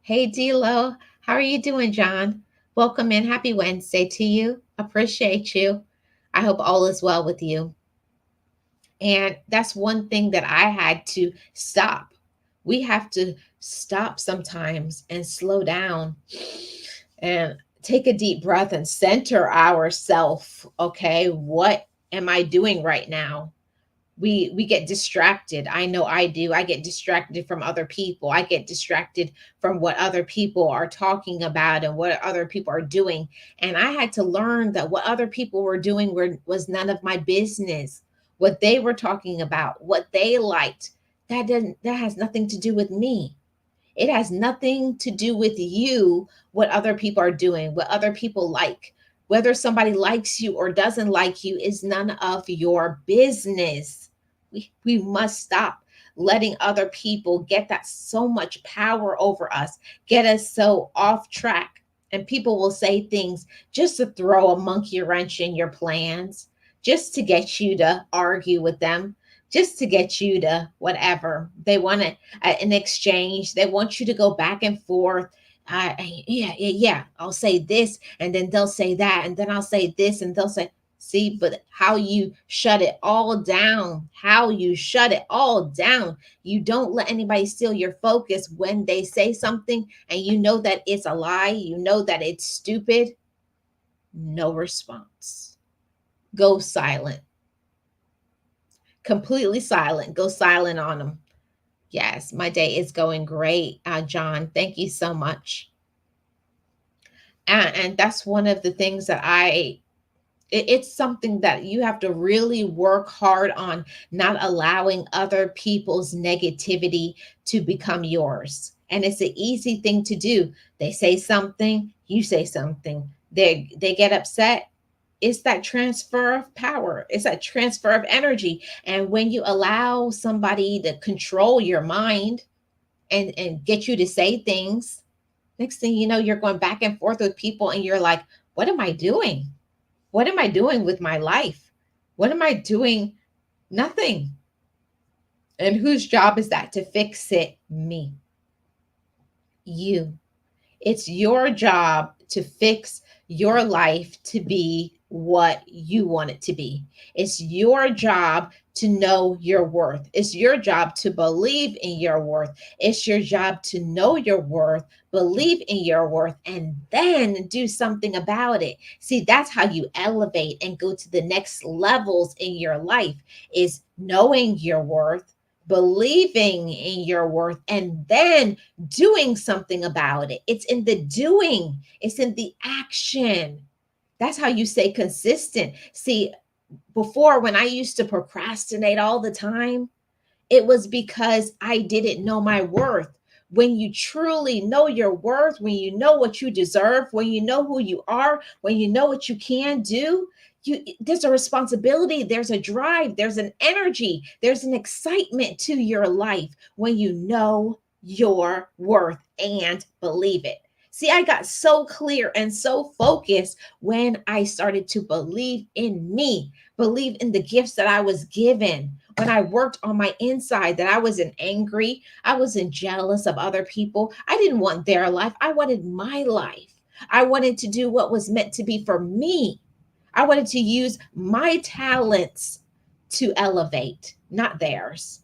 Hey, D-Lo, how are you doing, John? Welcome in. Happy Wednesday to you. Appreciate you. I hope all is well with you. And that's one thing that I had to stop. We have to stop sometimes and slow down and take a deep breath and center ourselves. Okay, what am I doing right now? We get distracted. I know I do. I get distracted from other people. I get distracted from what other people are talking about and what other people are doing. And I had to learn that what other people were doing was none of my business. What they were talking about, what they liked, that has nothing to do with me. It has nothing to do with you, what other people are doing, what other people like. Whether somebody likes you or doesn't like you is none of your business. We must stop letting other people get that so much power over us, get us so off track. And people will say things just to throw a monkey wrench in your plans, just to get you to argue with them, just to get you to whatever. They want an exchange. They want you to go back and forth. Yeah, I'll say this, and then they'll say that, and then I'll say this, and they'll say, see, but how you shut it all down, You don't let anybody steal your focus when they say something and you know that it's a lie, you know that it's stupid. No response. Go silent. Completely silent. Go silent on them. Yes, my day is going great, John. Thank you so much. And that's one of the things that it's something that you have to really work hard on, not allowing other people's negativity to become yours. And it's an easy thing to do. They say something, you say something. They get upset. It's that transfer of power. It's that transfer of energy. And when you allow somebody to control your mind and get you to say things, next thing you know, you're going back and forth with people and you're like, what am I doing? What am I doing with my life? What am I doing? Nothing. And whose job is that to fix it? Me. You. It's your job to fix your life to be what you want it to be. It's your job to know your worth. It's your job to believe in your worth. It's your job to know your worth, believe in your worth, and then do something about it. See, that's how you elevate and go to the next levels in your life, is knowing your worth, believing in your worth, and then doing something about it. It's in the doing, it's in the action. That's how you stay consistent. See, before, when I used to procrastinate all the time, it was because I didn't know my worth. When you truly know your worth, when you know what you deserve, when you know who you are, when you know what you can do, there's a responsibility, there's a drive, there's an energy, there's an excitement to your life when you know your worth and believe it. See, I got so clear and so focused when I started to believe in me, believe in the gifts that I was given. When I worked on my inside, that I wasn't angry, I wasn't jealous of other people. I didn't want their life, I wanted my life. I wanted to do what was meant to be for me. I wanted to use my talents to elevate, not theirs.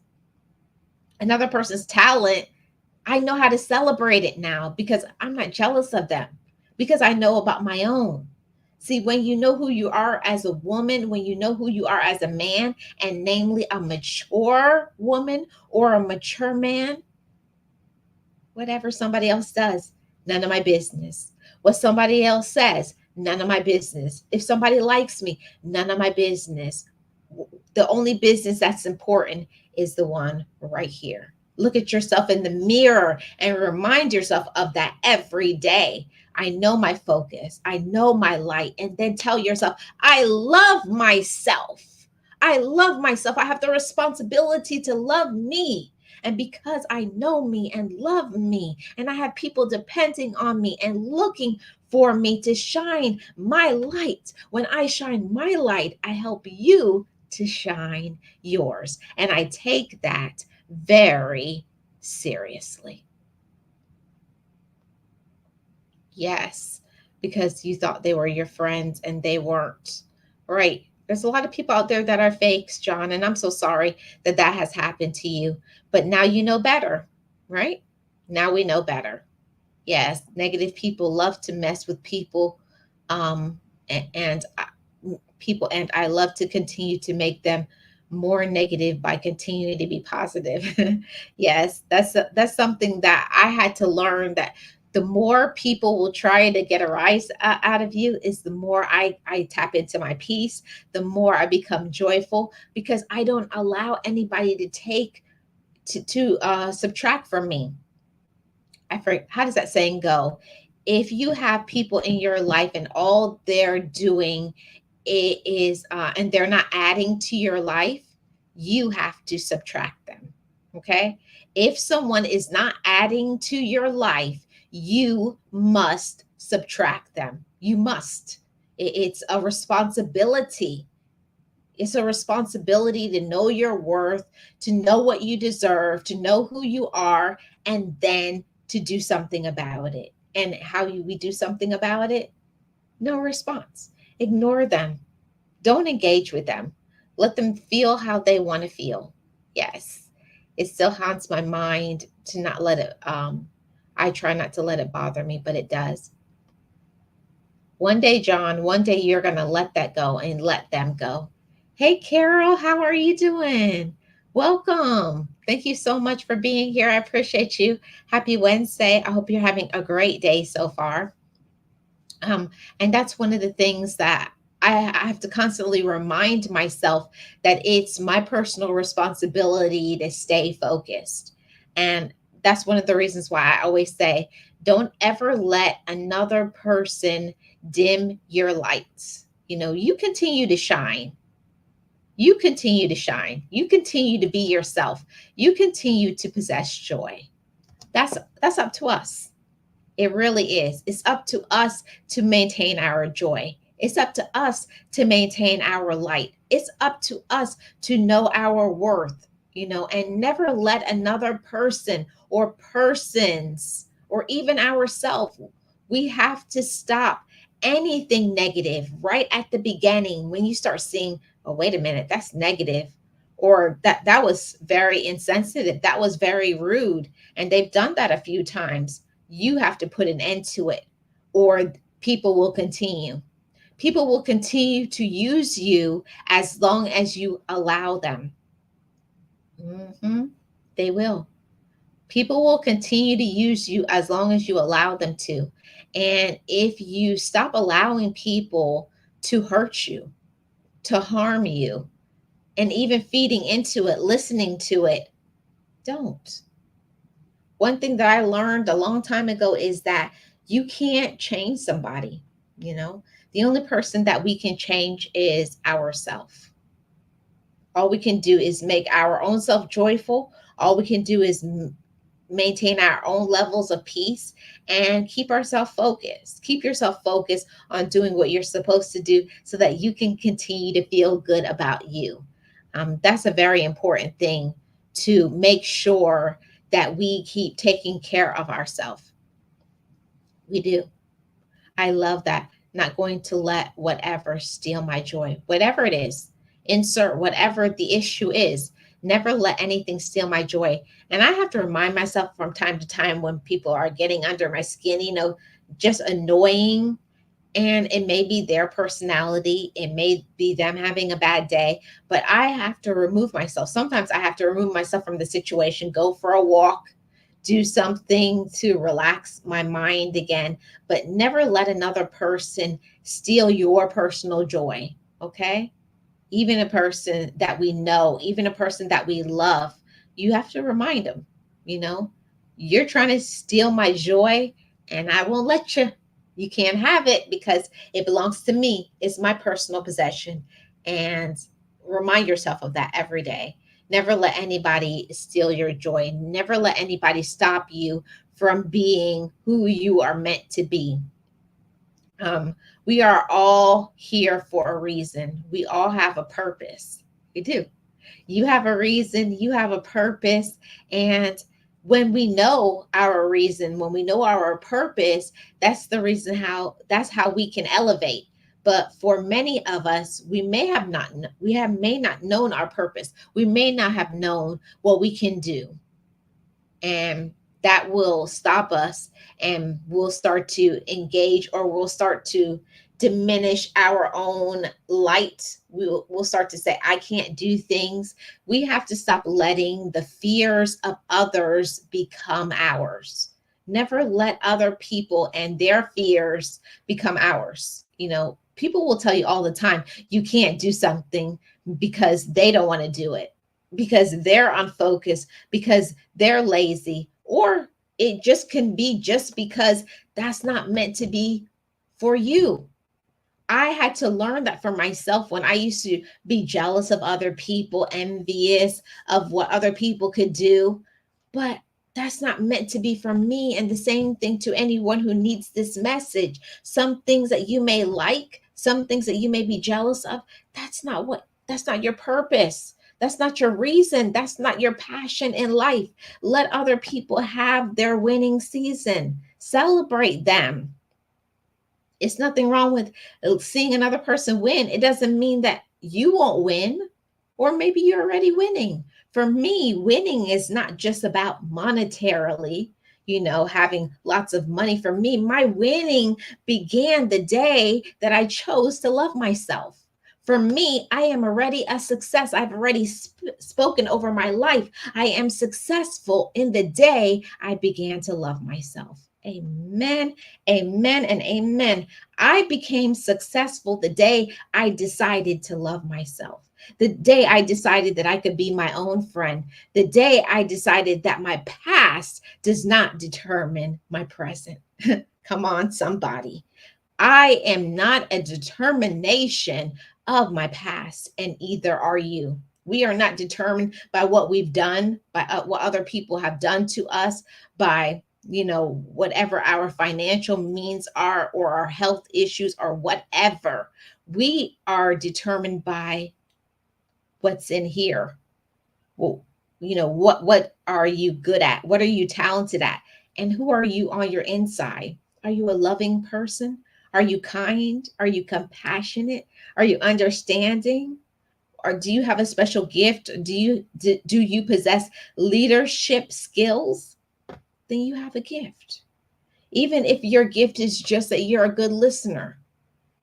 Another person's talent, I know how to celebrate it now because I'm not jealous of them, because I know about my own. See, when you know who you are as a woman, when you know who you are as a man, and namely a mature woman or a mature man, whatever somebody else does, none of my business. What somebody else says, none of my business. If somebody likes me, none of my business. The only business that's important is the one right here. Look at yourself in the mirror and remind yourself of that every day. I know my focus, I know my light, and then tell yourself, I love myself. I love myself. I have the responsibility to love me. And because I know me and love me, and I have people depending on me and looking for me to shine my light, when I shine my light, I help you to shine yours. And I take that very seriously. Yes, because you thought they were your friends and they weren't. Right. There's a lot of people out there that are fakes, John, and I'm so sorry that that has happened to you. But now you know better, right? Now we know better. Yes, negative people love to mess with people, and people, and I love to continue to make them more negative by continuing to be positive. Yes, that's something that I had to learn, that the more people will try to get a rise out of you, is the more I tap into my peace, the more I become joyful, because I don't allow anybody to take to subtract from me. I forget, how does that saying go? If you have people in your life and all they're doing it is and they're not adding to your life, you have to subtract them. Okay? If someone is not adding to your life, you must subtract them. You must. It's a responsibility. It's a responsibility to know your worth, to know what you deserve, to know who you are, and then to do something about it. And how we do something about it? No response. Ignore them. Don't engage with them. Let them feel how they want to feel. Yes, it still haunts my mind to not let it. I try not to let it bother me, but it does. One day, John, one day you're going to let that go and let them go. Hey, Carol, how are you doing? Welcome. Thank you so much for being here. I appreciate you. Happy Wednesday. I hope you're having a great day so far. And that's one of the things that I have to constantly remind myself, that it's my personal responsibility to stay focused. And that's one of the reasons why I always say, don't ever let another person dim your lights. You continue to shine. You continue to shine. You continue to be yourself. You continue to possess joy. That's up to us. It really is. It's up to us to maintain our joy. It's up to us to maintain our light. It's up to us to know our worth. and never let another person or persons or even ourselves, we have to stop anything negative right at the beginning. When you start seeing, oh, wait a minute, that's negative, or that was very insensitive, that was very rude, and they've done that a few times, you have to put an end to it, or people will continue. People will continue to use you as long as you allow them. They will. People will continue to use you as long as you allow them to. And if you stop allowing people to hurt you, to harm you, and even feeding into it, listening to it, don't. One thing that I learned a long time ago is that you can't change somebody. The only person that we can change is ourselves. All we can do is make our own self joyful. All we can do is maintain our own levels of peace and keep ourselves focused. Keep yourself focused on doing what you're supposed to do so that you can continue to feel good about you. That's a very important thing, to make sure that we keep taking care of ourselves. We do. I love that. Not going to let whatever steal my joy, whatever it is, insert whatever the issue is. Never let anything steal my joy. And I have to remind myself from time to time when people are getting under my skin, just annoying. And it may be their personality, it may be them having a bad day, but I have to remove myself. Sometimes I have to remove myself from the situation, go for a walk, do something to relax my mind again, but never let another person steal your personal joy. Okay. Even a person that we know, even a person that we love, you have to remind them, you're trying to steal my joy and I won't let you. You can't have it because it belongs to me. It's my personal possession. And remind yourself of that every day. Never let anybody steal your joy. Never let anybody stop you from being who you are meant to be. We are all here for a reason. We all have a purpose. We do. You have a reason, you have a purpose. And when we know our reason, when we know our purpose, that's how we can elevate. But for many of us, we may not known our purpose. We may not have known what we can do. And that will stop us, and we'll start to engage, or we'll start to diminish our own light. We'll start to say, I can't do things. We have to stop letting the fears of others become ours. Never let other people and their fears become ours. People will tell you all the time, you can't do something because they don't want to do it, because they're unfocused, because they're lazy, or it just can be just because that's not meant to be for you. I had to learn that for myself when I used to be jealous of other people, envious of what other people could do. But that's not meant to be for me. And the same thing to anyone who needs this message. Some things that you may like, some things that you may be jealous of, that's not your purpose. That's not your reason. That's not your passion in life. Let other people have their winning season. Celebrate them. It's nothing wrong with seeing another person win. It doesn't mean that you won't win, or maybe you're already winning. For me, winning is not just about monetarily, having lots of money. For me, my winning began the day that I chose to love myself. For me, I am already a success. I've already spoken over my life. I am successful in the day I began to love myself. Amen, amen, and amen. I became successful the day I decided to love myself. The day I decided that I could be my own friend. The day I decided that my past does not determine my present. Come on, somebody. I am not a determination of my past, and either are you. We are not determined by what we've done, by what other people have done to us, by whatever our financial means are, or our health issues, or whatever. We are determined by what's in here. Well, what are you good at? What are you talented at? And who are you on your inside? Are you a loving person? Are you kind? Are you compassionate? Are you understanding? Or do you have a special gift? Do you possess leadership skills? Then you have a gift. Even if your gift is just that you're a good listener,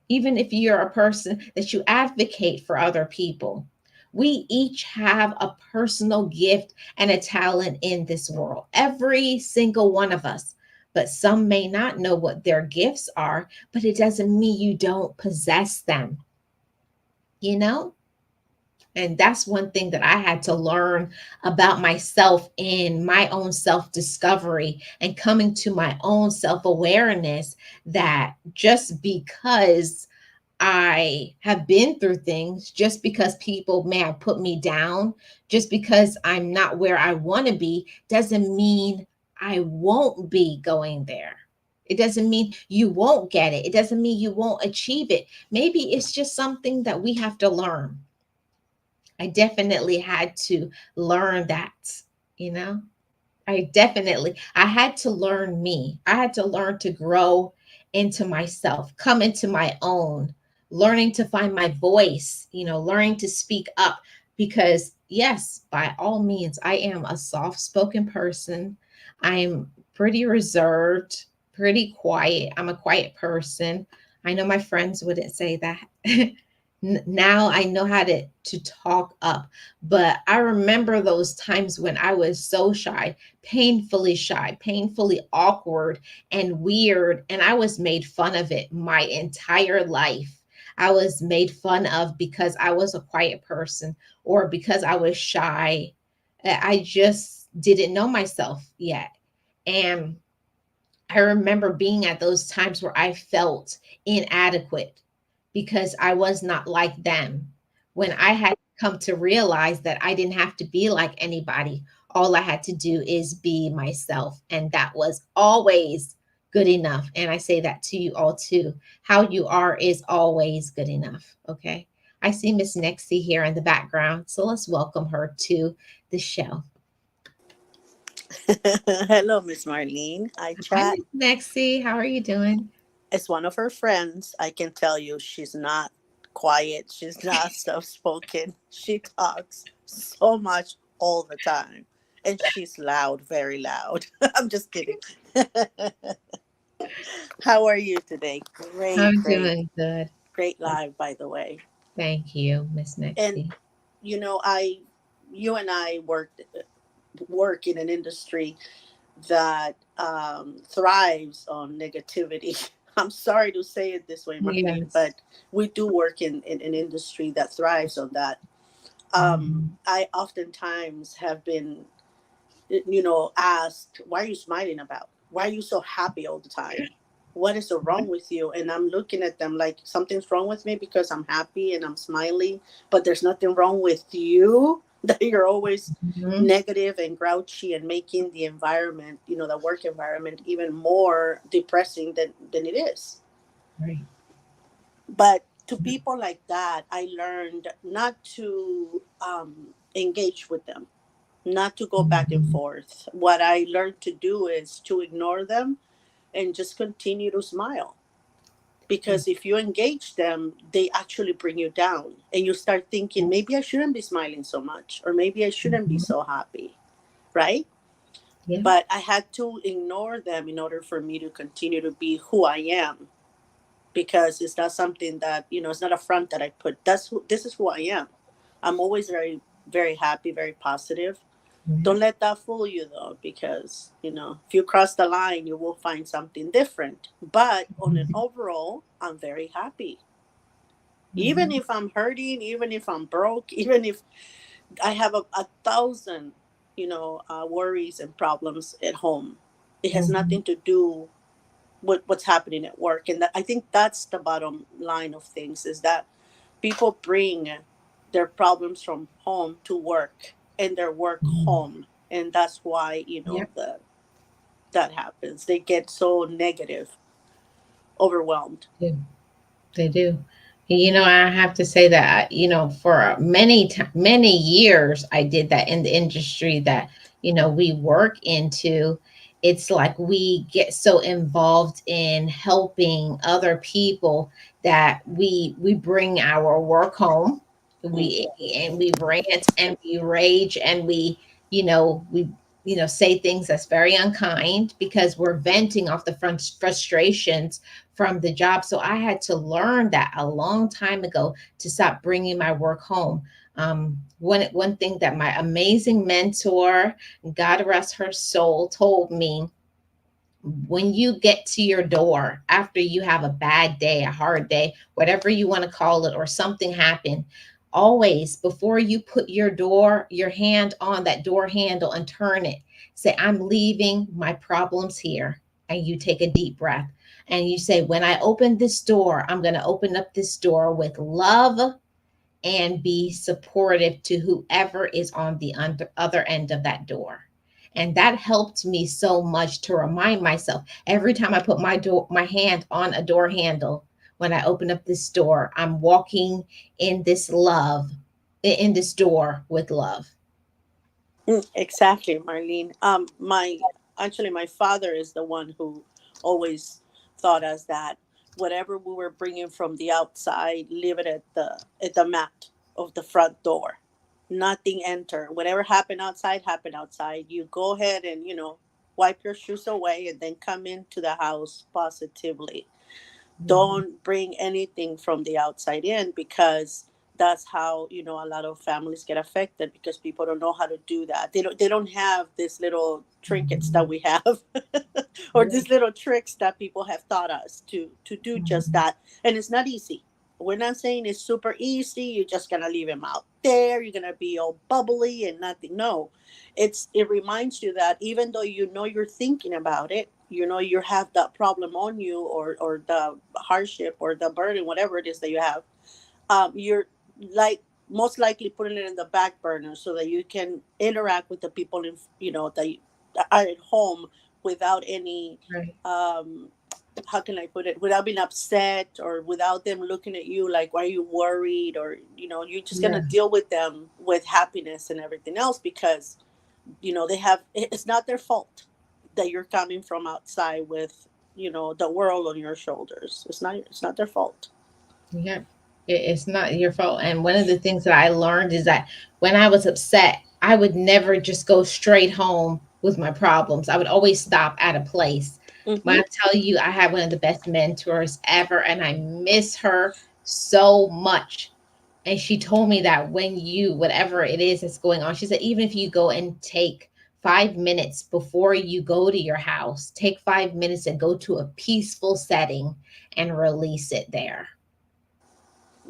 even if you're a person that you advocate for other people, we each have a personal gift and a talent in this world, every single one of us. But some may not know what their gifts are, but it doesn't mean you don't possess them, you know? And that's one thing that I had to learn about myself in my own self discovery and coming to my own self awareness, that just because I have been through things, just because people may have put me down, just because I'm not where I want to be, doesn't mean I won't be going there. It doesn't mean you won't get it. It doesn't mean you won't achieve it. Maybe it's just something that we have to learn. I definitely had to learn that, you know? I had to learn me. I had to learn to grow into myself, come into my own, learning to find my voice, learning to speak up. Because, yes, by all means, I am a soft spoken person. I'm pretty reserved, pretty quiet. I'm a quiet person. I know my friends wouldn't say that. Now I know how to talk up, but I remember those times when I was so shy, painfully awkward and weird, and I was made fun of it my entire life. I was made fun of because I was a quiet person or because I was shy. I just didn't know myself yet. And I remember being at those times where I felt inadequate because I was not like them. When I had come to realize that I didn't have to be like anybody, all I had to do is be myself. And that was always good enough. And I say that to you all too. How you are is always good enough. Okay. I see Miss Nexie here in the background. So let's welcome her to the show. Hello, Miss Marlene. Hi, Hi, chat. Miss Nexie. How are you doing? As one of her friends, I can tell you she's not quiet. She's not soft spoken. She talks so much all the time. And she's loud, very loud. I'm just kidding. How are you today? Great, I'm great, doing good. great live, by the way. Thank you, Miss And Nexie. you and I work in an industry that thrives on negativity. I'm sorry to say it this way, Marlene, Yes. but we do work in an industry that thrives on that. Mhm. I oftentimes have been, asked, why are you smiling about? Why are you so happy all the time? What is so wrong with you? And I'm looking at them like something's wrong with me because I'm happy and I'm smiling, but there's nothing wrong with you that you're always Mhm. negative and grouchy and making the environment, the work environment even more depressing than it is. Right. But to people like that, I learned not to engage with them, not to go back and Mhm. forth. What I learned to do is to ignore them and just continue to smile. Yeah. Because if you engage them, they actually bring you down. And you start thinking, maybe I shouldn't be smiling so much, or maybe I shouldn't be Mhm. so happy, right? Yeah. But I had to ignore them in order for me to continue to be who I am. Because it's not something that, it's not a front that I put. This is who I am. I'm always very, very happy, very positive. Right. Don't let that fool you though, because if you cross the line, you will find something different. But on an Mhm. overall, I'm very happy. Even Mhm. if I'm hurting, even if I'm broke, even if I have a thousand, worries and problems at home, it has Mhm. nothing to do with what's happening at work. And I think that's the bottom line of things, is that people bring their problems from home to work and their work Mhm. home, and that's why Yep. that happens. They get so negative, overwhelmed. They do. They do. I have to say that, for many years, I did that in the industry that, we work into. It's like we get so involved in helping other people that we bring our work home. We Mhm. and we rant and we rage and we say things that's very unkind because we're venting off the frustrations from the job. So I had to learn that a long time ago to stop bringing my work home. One thing that my amazing mentor, God rest her soul, told me: when you get to your door after you have a bad day, a hard day, whatever you want to call it, or something happened, always before you put your hand on that door handle and turn it, say, I'm leaving my problems here. And you take a deep breath and you say, when I open this door, I'm going to open up this door with love and be supportive to whoever is on the other end of that door. And that helped me so much to remind myself every time I put my hand on a door handle, when I open up this door, I'm walking in this love, in this door with love. Exactly, Marlene. My actually, my father is the one who always taught us that whatever we were bringing from the outside, leave it at the mat of the front door. Nothing enter. Whatever happened outside, happened outside. You go ahead and wipe your shoes away, and then come into the house positively. Mhm. Don't bring anything from the outside in, because that's how a lot of families get affected, because people don't know how to do that. They don't have these little trinkets that we have, or Yeah. these little tricks that people have taught us to do just Mhm. that. And it's not easy. We're not saying it's super easy. You're just gonna leave him out there, you're gonna be all bubbly and nothing. No, it reminds you that even though you're thinking about it, you have that problem on you, or the hardship or the burden, whatever it is that you have, you're like most likely putting it in the back burner so that you can interact with the people that are at home without any, Right. um how can I put it, without being upset, or without them looking at you like, why are you worried? Or you're just gonna Yeah. deal with them with happiness and everything else, because they have, it's not their fault that you're coming from outside with the world on your shoulders. It's not their fault. Yeah. It's not your fault. And one of the things that I learned is that when I was upset, I would never just go straight home with my problems. I would always stop at a place. When I Mm-hmm. tell you, I had one of the best mentors ever, and I miss her so much. And she told me that whatever it is that's going on, she said, even if you go and take 5 minutes before you go to your house, take 5 minutes and go to a peaceful setting and release it there.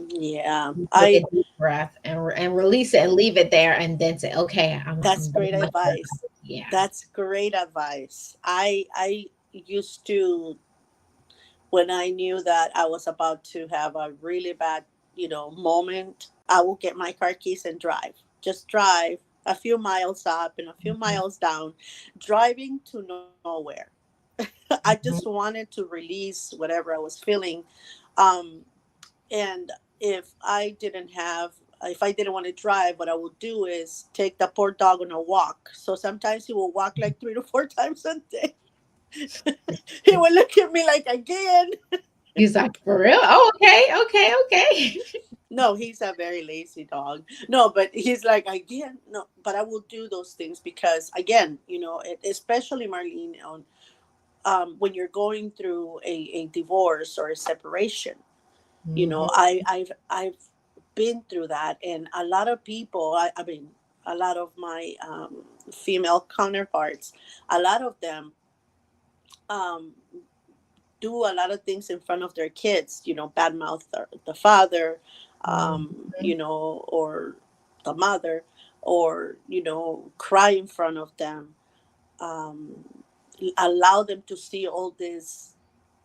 Yeah, You take a I deep breath and release it and leave it there, and then say, okay, that's I'm gonna great much better. advice. Yeah. That's great advice. I used to, when I knew that I was about to have a really bad, moment, I will get my car keys and drive. Just drive a few miles up and a few Mhm. miles down, driving to nowhere. I just Mhm. wanted to release whatever I was feeling. Um, and if I didn't want to drive, what I would do is take the poor dog on a walk. So sometimes he will walk like 3 to 4 times a day. He would look at me like, again. He's like, for real? Oh, okay, okay, okay. No, he's a very lazy dog. No, but he's like, again, no. But I will do those things because, again, especially Marlene, on when you're going through a divorce or a separation. Mhm. I've been through that, and a lot of people. I mean, a lot of my female counterparts, a lot of them um, do a lot of things in front of their kids. Badmouth the father, Mhm. or the mother, or cry in front of them. Um, Allow them to see all these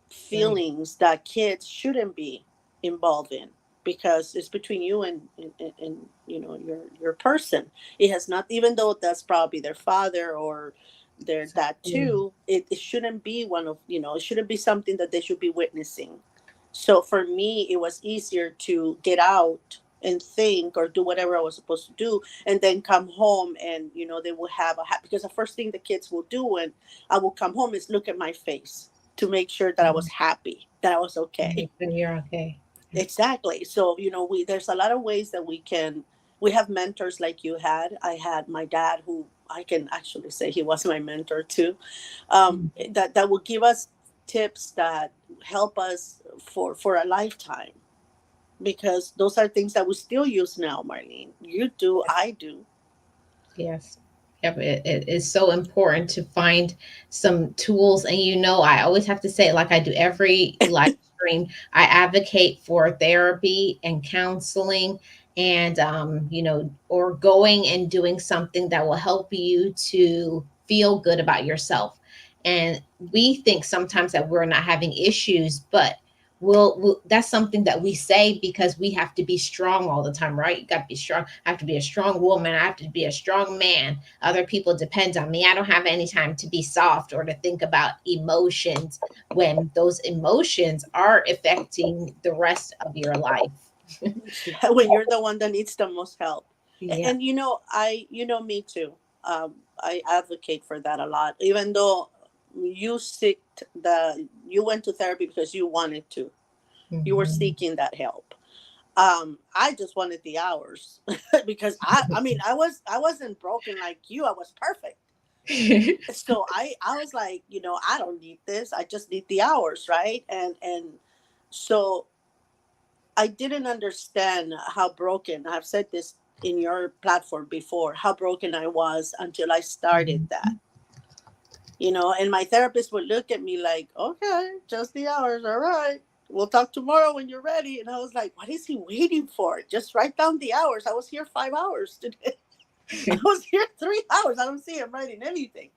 Right. feelings that kids shouldn't be involved in, because it's between you and your person. It has not, even though that's probably their father or their dad Exactly. too, it shouldn't be it shouldn't be something that they should be witnessing. So for me, it was easier to get out and think or do whatever I was supposed to do, and then come home, and they will have because the first thing the kids will do when I will come home is look at my face to make sure that I was happy, that I was okay. Then you're okay. Exactly. So, we there's a lot of ways that we have mentors like you had. I had my dad, who I can actually say he was my mentor too. Mhm. That will give us tips that help us for a lifetime, because those are things that we still use now, Marlene. You do, I do. Yes. Yep. It is so important to find some tools. And I always have to say, like I do every live stream, I advocate for therapy and counseling and, or going and doing something that will help you to feel good about yourself. And we think sometimes that we're not having issues, but we'll that's something that we say because we have to be strong all the time, right? You got to be strong. I have to be a strong woman. I have to be a strong man. Other people depend on me. I don't have any time to be soft or to think about emotions when those emotions are affecting the rest of your life. When you're the one that needs the most help. Yeah. And me too. I advocate for that a lot, even though you went to therapy because you wanted to. You were Mhm. seeking that help. I just wanted the hours because I mean, I wasn't broken like you. I was perfect. So I was like, I don't need this. I just need the hours, right? And so I didn't understand how broken. I've said this in your platform before, how broken I was until I started that. And my therapist would look at me like, okay, just the hours, all right. We'll talk tomorrow when you're ready. And I was like, what is he waiting for? Just write down the hours. I was here 5 hours today. I was here 3 hours. I don't see him writing anything.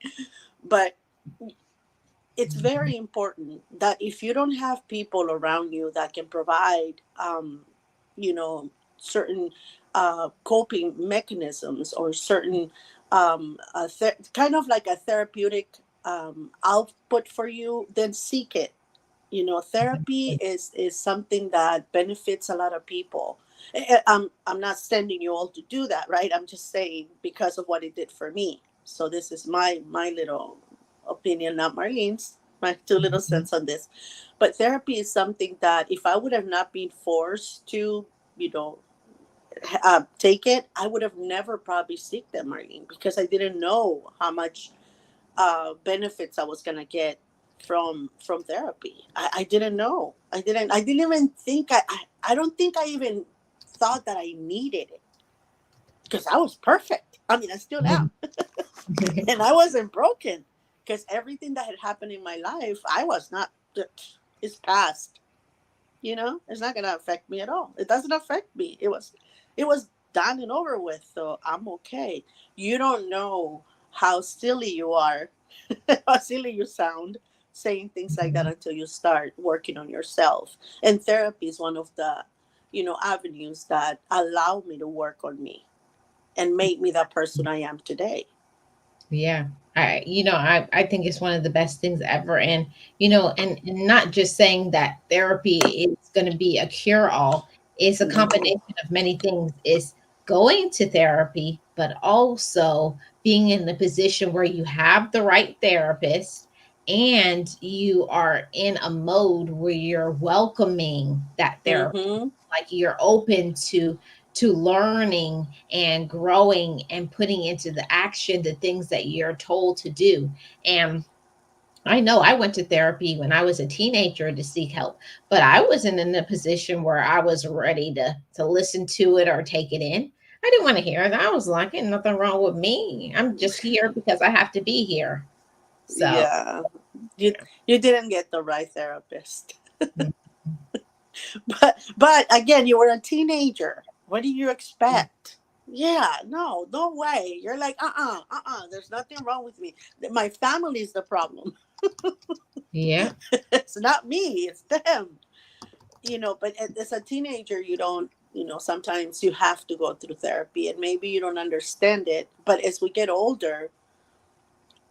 But it's very important that if you don't have people around you that can provide, you know, certain coping mechanisms, or certain kind of like a therapeutic output for you, then seek it. Therapy is something that benefits a lot of people. I'm not sending you all to do that, right? I'm just saying because of what it did for me. So this is my little opinion, not Marlene's. My two little cents on this. But therapy is something that if I would have not been forced to, you know, take it, I would have never probably seek them, Marlene, because I didn't know how much benefits I was gonna get from therapy. I didn't know. I didn't even think I don't think I even thought that I needed it, because I was perfect. I mean, I still am. And I wasn't broken, because everything that had happened in my life, I was not. It's past. It's not gonna affect me at all. It doesn't affect me. It was done and over with. So I'm okay. You don't know how silly you are, how silly you sound saying things like that until you start working on yourself. And therapy is one of the, avenues that allow me to work on me and make me the person I am today. Yeah. I think it's one of the best things ever. And, and not just saying that therapy is going to be a cure all, it's a No. combination of many things. It's going to therapy, but also being in the position where you have the right therapist and you are in a mode where you're welcoming that therapist, Mm-hmm. like you're open to learning and growing and putting into the action the things that you're told to do. And I know I went to therapy when I was a teenager to seek help, but I wasn't in a position where I was ready to listen to it or take it in. I didn't want to hear it. I was like, ain't nothing wrong with me. I'm just here because I have to be here. So Yeah. You didn't get the right therapist. yeah. But again, you were a teenager. What do you expect? Yeah, no, no way. You're like, there's nothing wrong with me. My family is the problem. Yeah. It's not me, it's them. But as a teenager, you don't, sometimes you have to go through therapy, and maybe you don't understand it. But as we get older,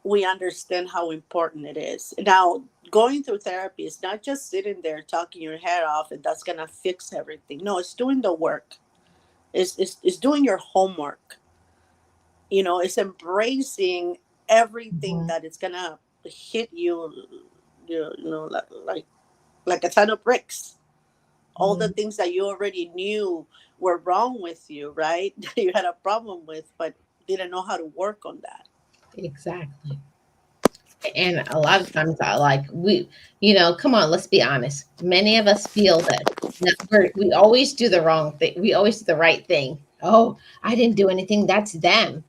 we understand how important it is. Now, going through therapy is not just sitting there talking your head off and that's going to fix everything. No, it's doing the work. It's doing your homework. It's embracing everything Mhm. that it's going to hit you, like a ton of bricks. All the Mhm. things that you already knew were wrong with you, right? That you had a problem with, but didn't know how to work on that. Exactly. And a lot of times I like come on, let's be honest. Many of us feel that we always do the wrong thing. We always do the right thing. Oh, I didn't do anything. That's them.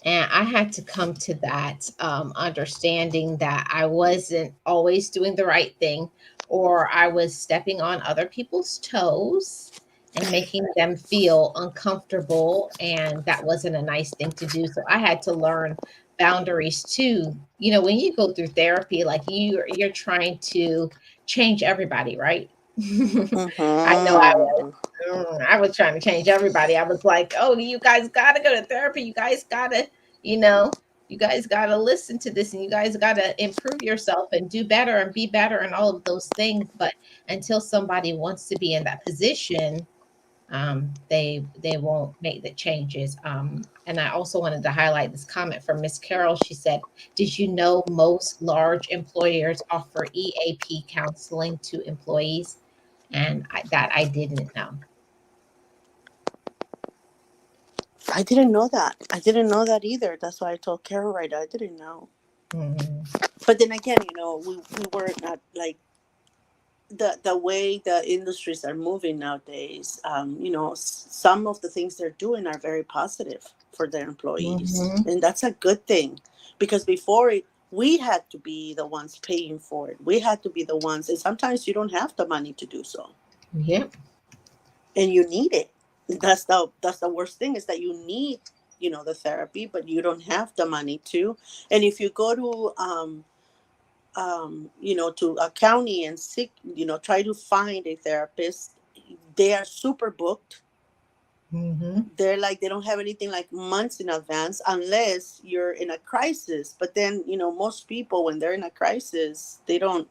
And I had to come to that understanding that I wasn't always doing the right thing, or I was stepping on other people's toes and making them feel uncomfortable. And that wasn't a nice thing to do. So I had to learn boundaries too. When you go through therapy, like you're trying to change everybody, right? I know Mm-hmm. I was trying to change everybody. I was like, "Oh, you guys got to go to therapy. You guys got to, you know, you guys got to listen to this, and you guys got to improve yourself and do better and be better and all of those things." But until somebody wants to be in that position, they won't make the changes. And I also wanted to highlight this comment from Miss Carol. She said, "Did you know most large employers offer EAP counseling to employees?" And that I didn't know. I didn't know that. I didn't know that either. That's why I told Carol right. I didn't know. Mhm. But then again, we were not like the way the industries are moving nowadays. Some of the things they're doing are very positive for their employees, Mhm. and that's a good thing because before we had to be the ones paying for it. We had to be the ones, and sometimes you don't have the money to do so, Yep. and you need it. That's the worst thing is that you need the therapy, but you don't have the money to. And if you go to to a county and seek, try to find a therapist, they are super booked. Mhm. They're like they don't have anything like months in advance unless you're in a crisis. But then most people when they're in a crisis, they don't.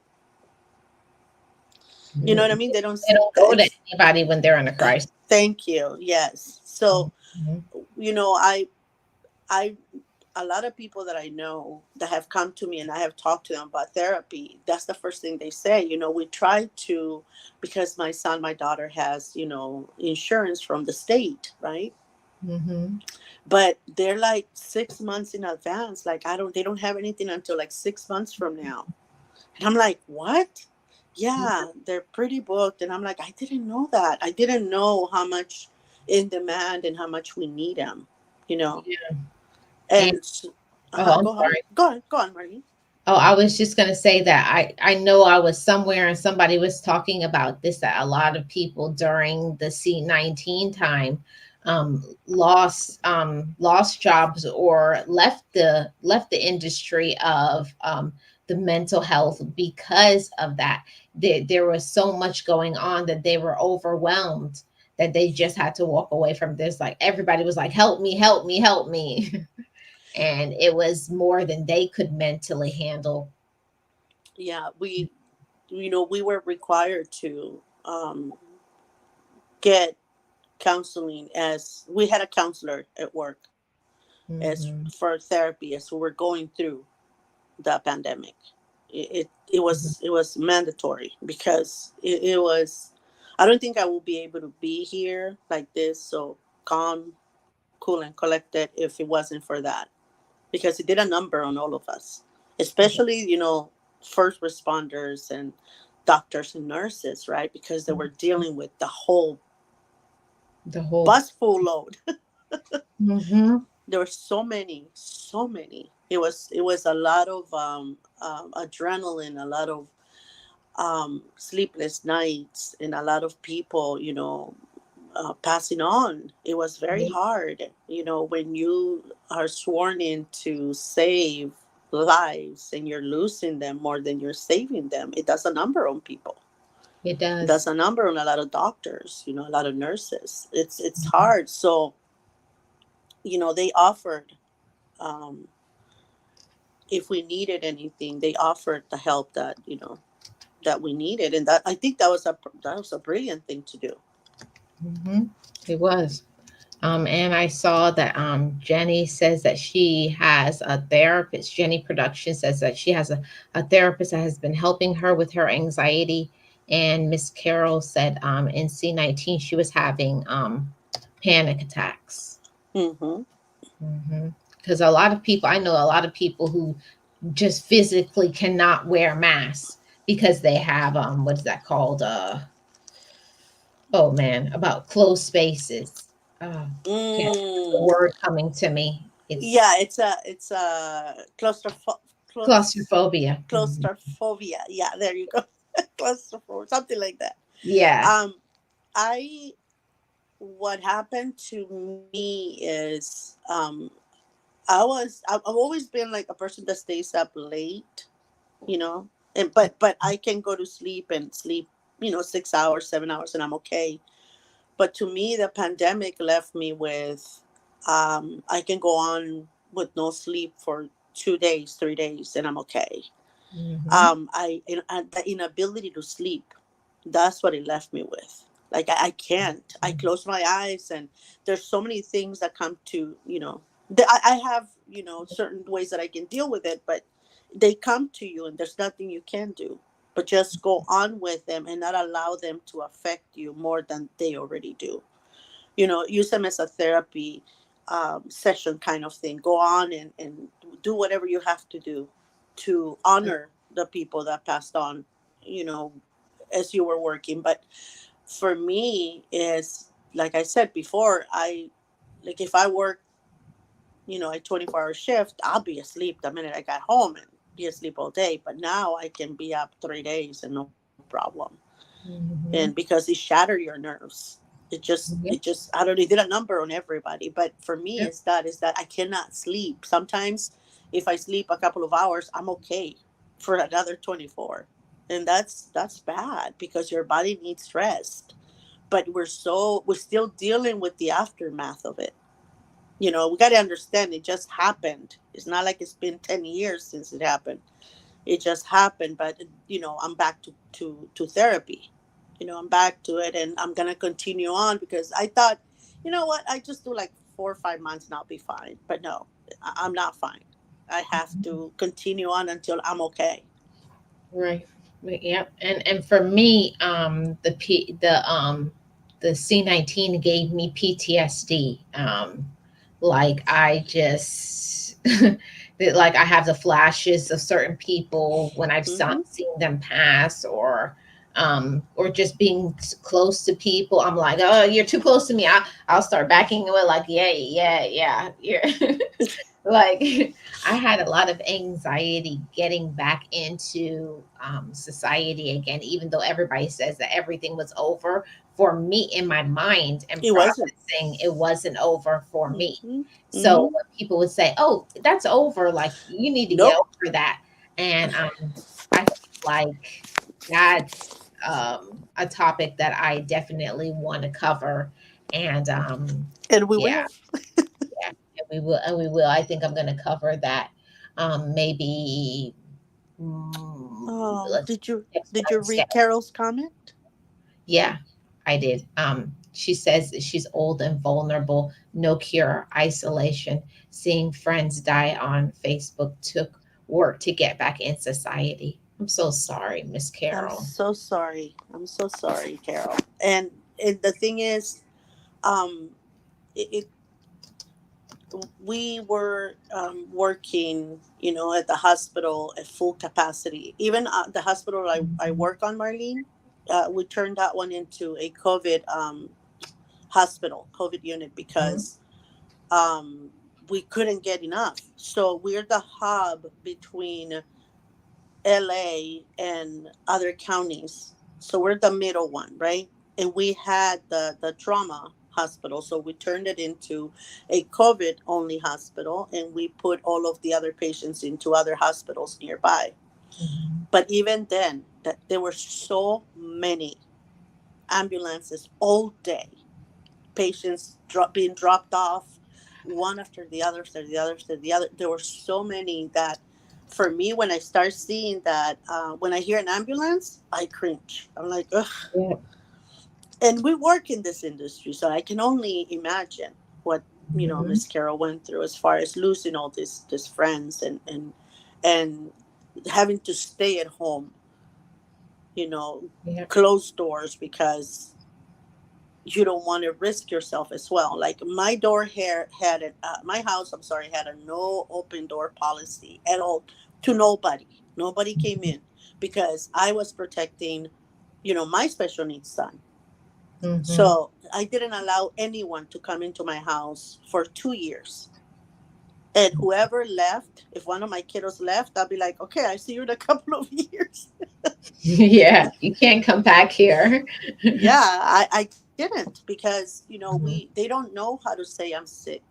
You know what I mean? They don't They seek don't the go to anybody when they're in a crisis. Thank you. Yes. So Mhm. I a lot of people that I know that have come to me and I have talked to them about therapy, that's the first thing they say. We try to, because my daughter has, insurance from the state, right? Mhm. But they're like 6 months in advance. Like they don't have anything until like 6 months from now. And I'm like, what? Yeah, they're pretty booked. And I'm like, I didn't know that. I didn't know how much in demand and how much we need them, you know? Yeah. And And oh, I'm go ahead. sorry. Go on, Marie. Oh, I was just going to say that I know I was somewhere and somebody was talking about this, that a lot of people during the C-19 time lost jobs or left the industry of the mental health because of that. There was so much going on that they were overwhelmed that they just had to walk away from this. Like everybody was like, "Help me, help me, help me." And it was more than they could mentally handle. Yeah, we were required to get counseling as we had a counselor at work as Mhm, for therapy as we were going through the pandemic. It mhm. was mandatory because it was. I don't think I will be able to be here like this so calm, cool, and collected if it wasn't for that because it did a number on all of us, Yeah. especially first responders and doctors and nurses, right? Because they were dealing with the whole The whole bus full load. mhm, There were so many. It was a lot of adrenaline, a lot of sleepless nights, and a lot of people, passing on. It was very yeah, hard, when you are sworn in to save lives and you're losing them more than you're saving them. It does a number on people. it It does. does a number on a lot of doctors, a lot of nurses. It's Mhm, hard. So, they offered um, if we needed anything, they offered the help that, that we needed. And that, I think that was a brilliant thing to do. Hmm. It was. And I saw that Jenny says that she has a therapist. Jenny Production says that she has a therapist that has been helping her with her anxiety. And Miss Carol said in C19 she was having panic attacks. Mm-hmm. Because a lot of people, I know a lot of people who just physically cannot wear masks because they have what is that called? Oh man, about closed spaces. Can't the word coming to me. Yeah, It's it's a claustrophobia. Mhm. claustrophobia. Yeah, there you go. Claustrophobia, something like that. Yeah. Um, I what happened to me is I've always been like a person that stays up late, you know, and but I can go to sleep and sleep, 6 hours, 7 hours, and I'm okay. But to me, the pandemic left me with, I can go on with no sleep for 2 days, 3 days, and I'm okay. Hmm. The inability to sleep, that's what it left me with. Like I can't. I close my eyes, and there's so many things that come to, I have, certain ways that I can deal with it, but they come to you, and there's nothing you can do but just go on with them and not allow them to affect you more than they already do. Use them as a therapy session kind of thing. Go on and do whatever you have to do to honor the people that passed on, you know, as you were working. But for me, is like I said before, like if I work, a 24-hour shift, I'll be asleep the minute I got home and be asleep all day. But now I can be up 3 days and no problem. And Hmm. because it shatter your nerves, it Yep. just I don't know, it did a number on everybody, but for me Yep. is that I cannot sleep. Sometimes if I sleep a couple of hours, I'm okay for another 24. And that's bad because your body needs rest. But we're still dealing with the aftermath of it. We got to understand it just happened. It's not like it's been 10 years since it happened. It just happened. But I'm back to therapy. I'm back to it, and I'm gonna continue on because I thought, you know what, I just do like 4 or 5 months and I'll be fine. But no, I'm not fine. I have to continue on until I'm okay. Right. Yep. And for me, the C19 gave me PTSD. Like I just like I have the flashes of certain people when I've Hmm. seen them pass, or just being close to people. I'm like, oh, you're too close to me. I'll start backing away. Like, yeah, yeah, yeah. You're like I had a lot of anxiety getting back into society again, even though everybody says that everything was over. For me, in my mind and It wasn't. processing, it wasn't over for me. Hmm. So Hmm. when people would say, "Oh, that's over," like you need to get Nope. over that, and I feel like that's a topic that I definitely want to cover, and And we yeah, will. yeah, and we will, and we will. I think I'm going to cover that maybe Oh, let's did you next did you Wednesday. read Carol's comment? Yeah, I did. She says that she's old and vulnerable, no cure, isolation. Seeing friends die on Facebook took work to get back in society. I'm so sorry, Miss I'm Carol. so sorry. I'm so sorry, Carol. And the thing is, um, it we were working, at the hospital at full capacity. Even the hospital I Mhm. work on, Marlene, we turned that one into a COVID hospital, COVID unit, Mhm. because we couldn't get enough. So we're the hub between LA and other counties. So we're the middle one, right? And we had the trauma hospital, so we turned it into a COVID only hospital, and we put all of the other patients into other hospitals nearby. Mhm. But even then, that there were so many ambulances all day, patients being dropped off, one after the other, after the other, after the other. There were so many that for me, when I start seeing that, when I hear an ambulance, I cringe. I'm like, ugh. Yeah. And we work in this industry, so I can only imagine what Mhm. Miss Carol went through as far as losing all these friends and having to stay at home, Yeah. close doors because you don't want to risk yourself as well. Like my door here had it. My house, I'm sorry, had a no open door policy at all to nobody. Nobody came in because I was protecting, my special needs son. Mhm. So I didn't allow anyone to come into my house for 2 years. And whoever left, if one of my kiddos left, I'll be like, okay, I see you in a couple of years. Yeah, you can't come back here. Yeah, I didn't because Mhm. they don't know how to say I'm sick,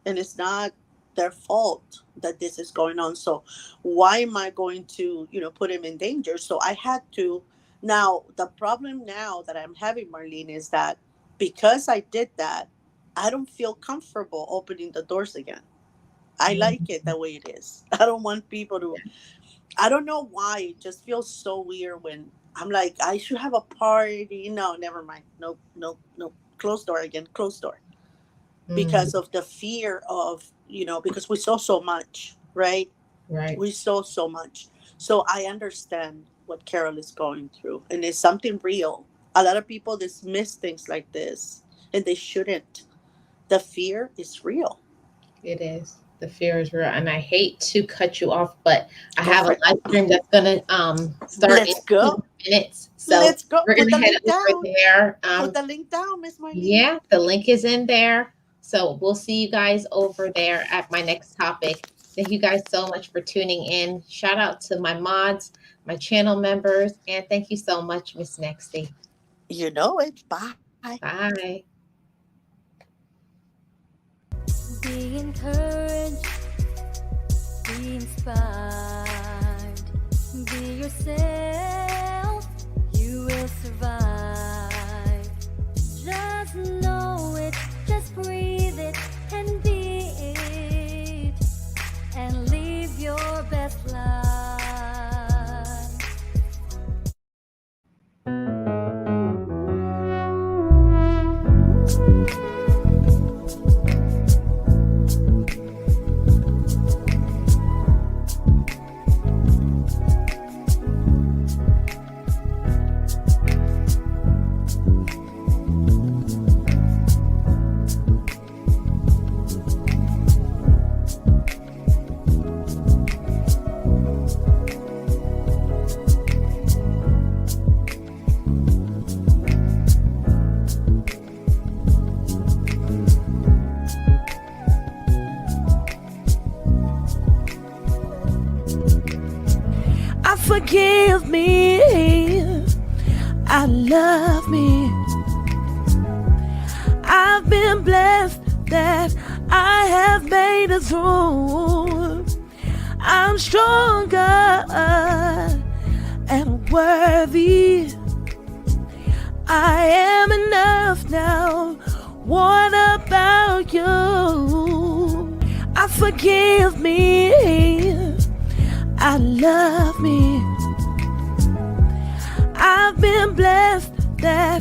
and it's not their fault that this is going on. So why am I going to put him in danger? So I had to. Now the problem now that I'm having, Marlene, is that because I did that, I don't feel comfortable opening the doors again. I like it the way it is. I don't want people to. I don't know why. It just feels so weird when I'm like, I should have a party. No, never mind. Nope, nope, nope. Closed door again. Closed door. Mm, Because of the fear of, because we saw so much, right? right. We saw so much. So I understand what Carol is going through. And it's something real. A lot of people dismiss things like this, and they shouldn't. The fear is real. It is. The fear is real, and I hate to cut you off, but I Go have for a it. live stream that's gonna start in Let's go. 2 minutes, so Let's go. we're Put gonna the head link over down. there. Put the link down, Miss Marlene. Yeah, the link is in there, so we'll see you guys over there at my next topic. Thank you guys so much for tuning in. Shout out to my mods, my channel members, and thank you so much, Miss Nexty. You know it. Bye. Bye. Be encouraged, be inspired, be yourself, you will survive. Just know it, just breathe it, and be it, and live your best life. Forgive me, I love me. I've been blessed that I have made it through. I'm stronger and worthy. I am enough now. What about you? I forgive me, I love me. I've been blessed that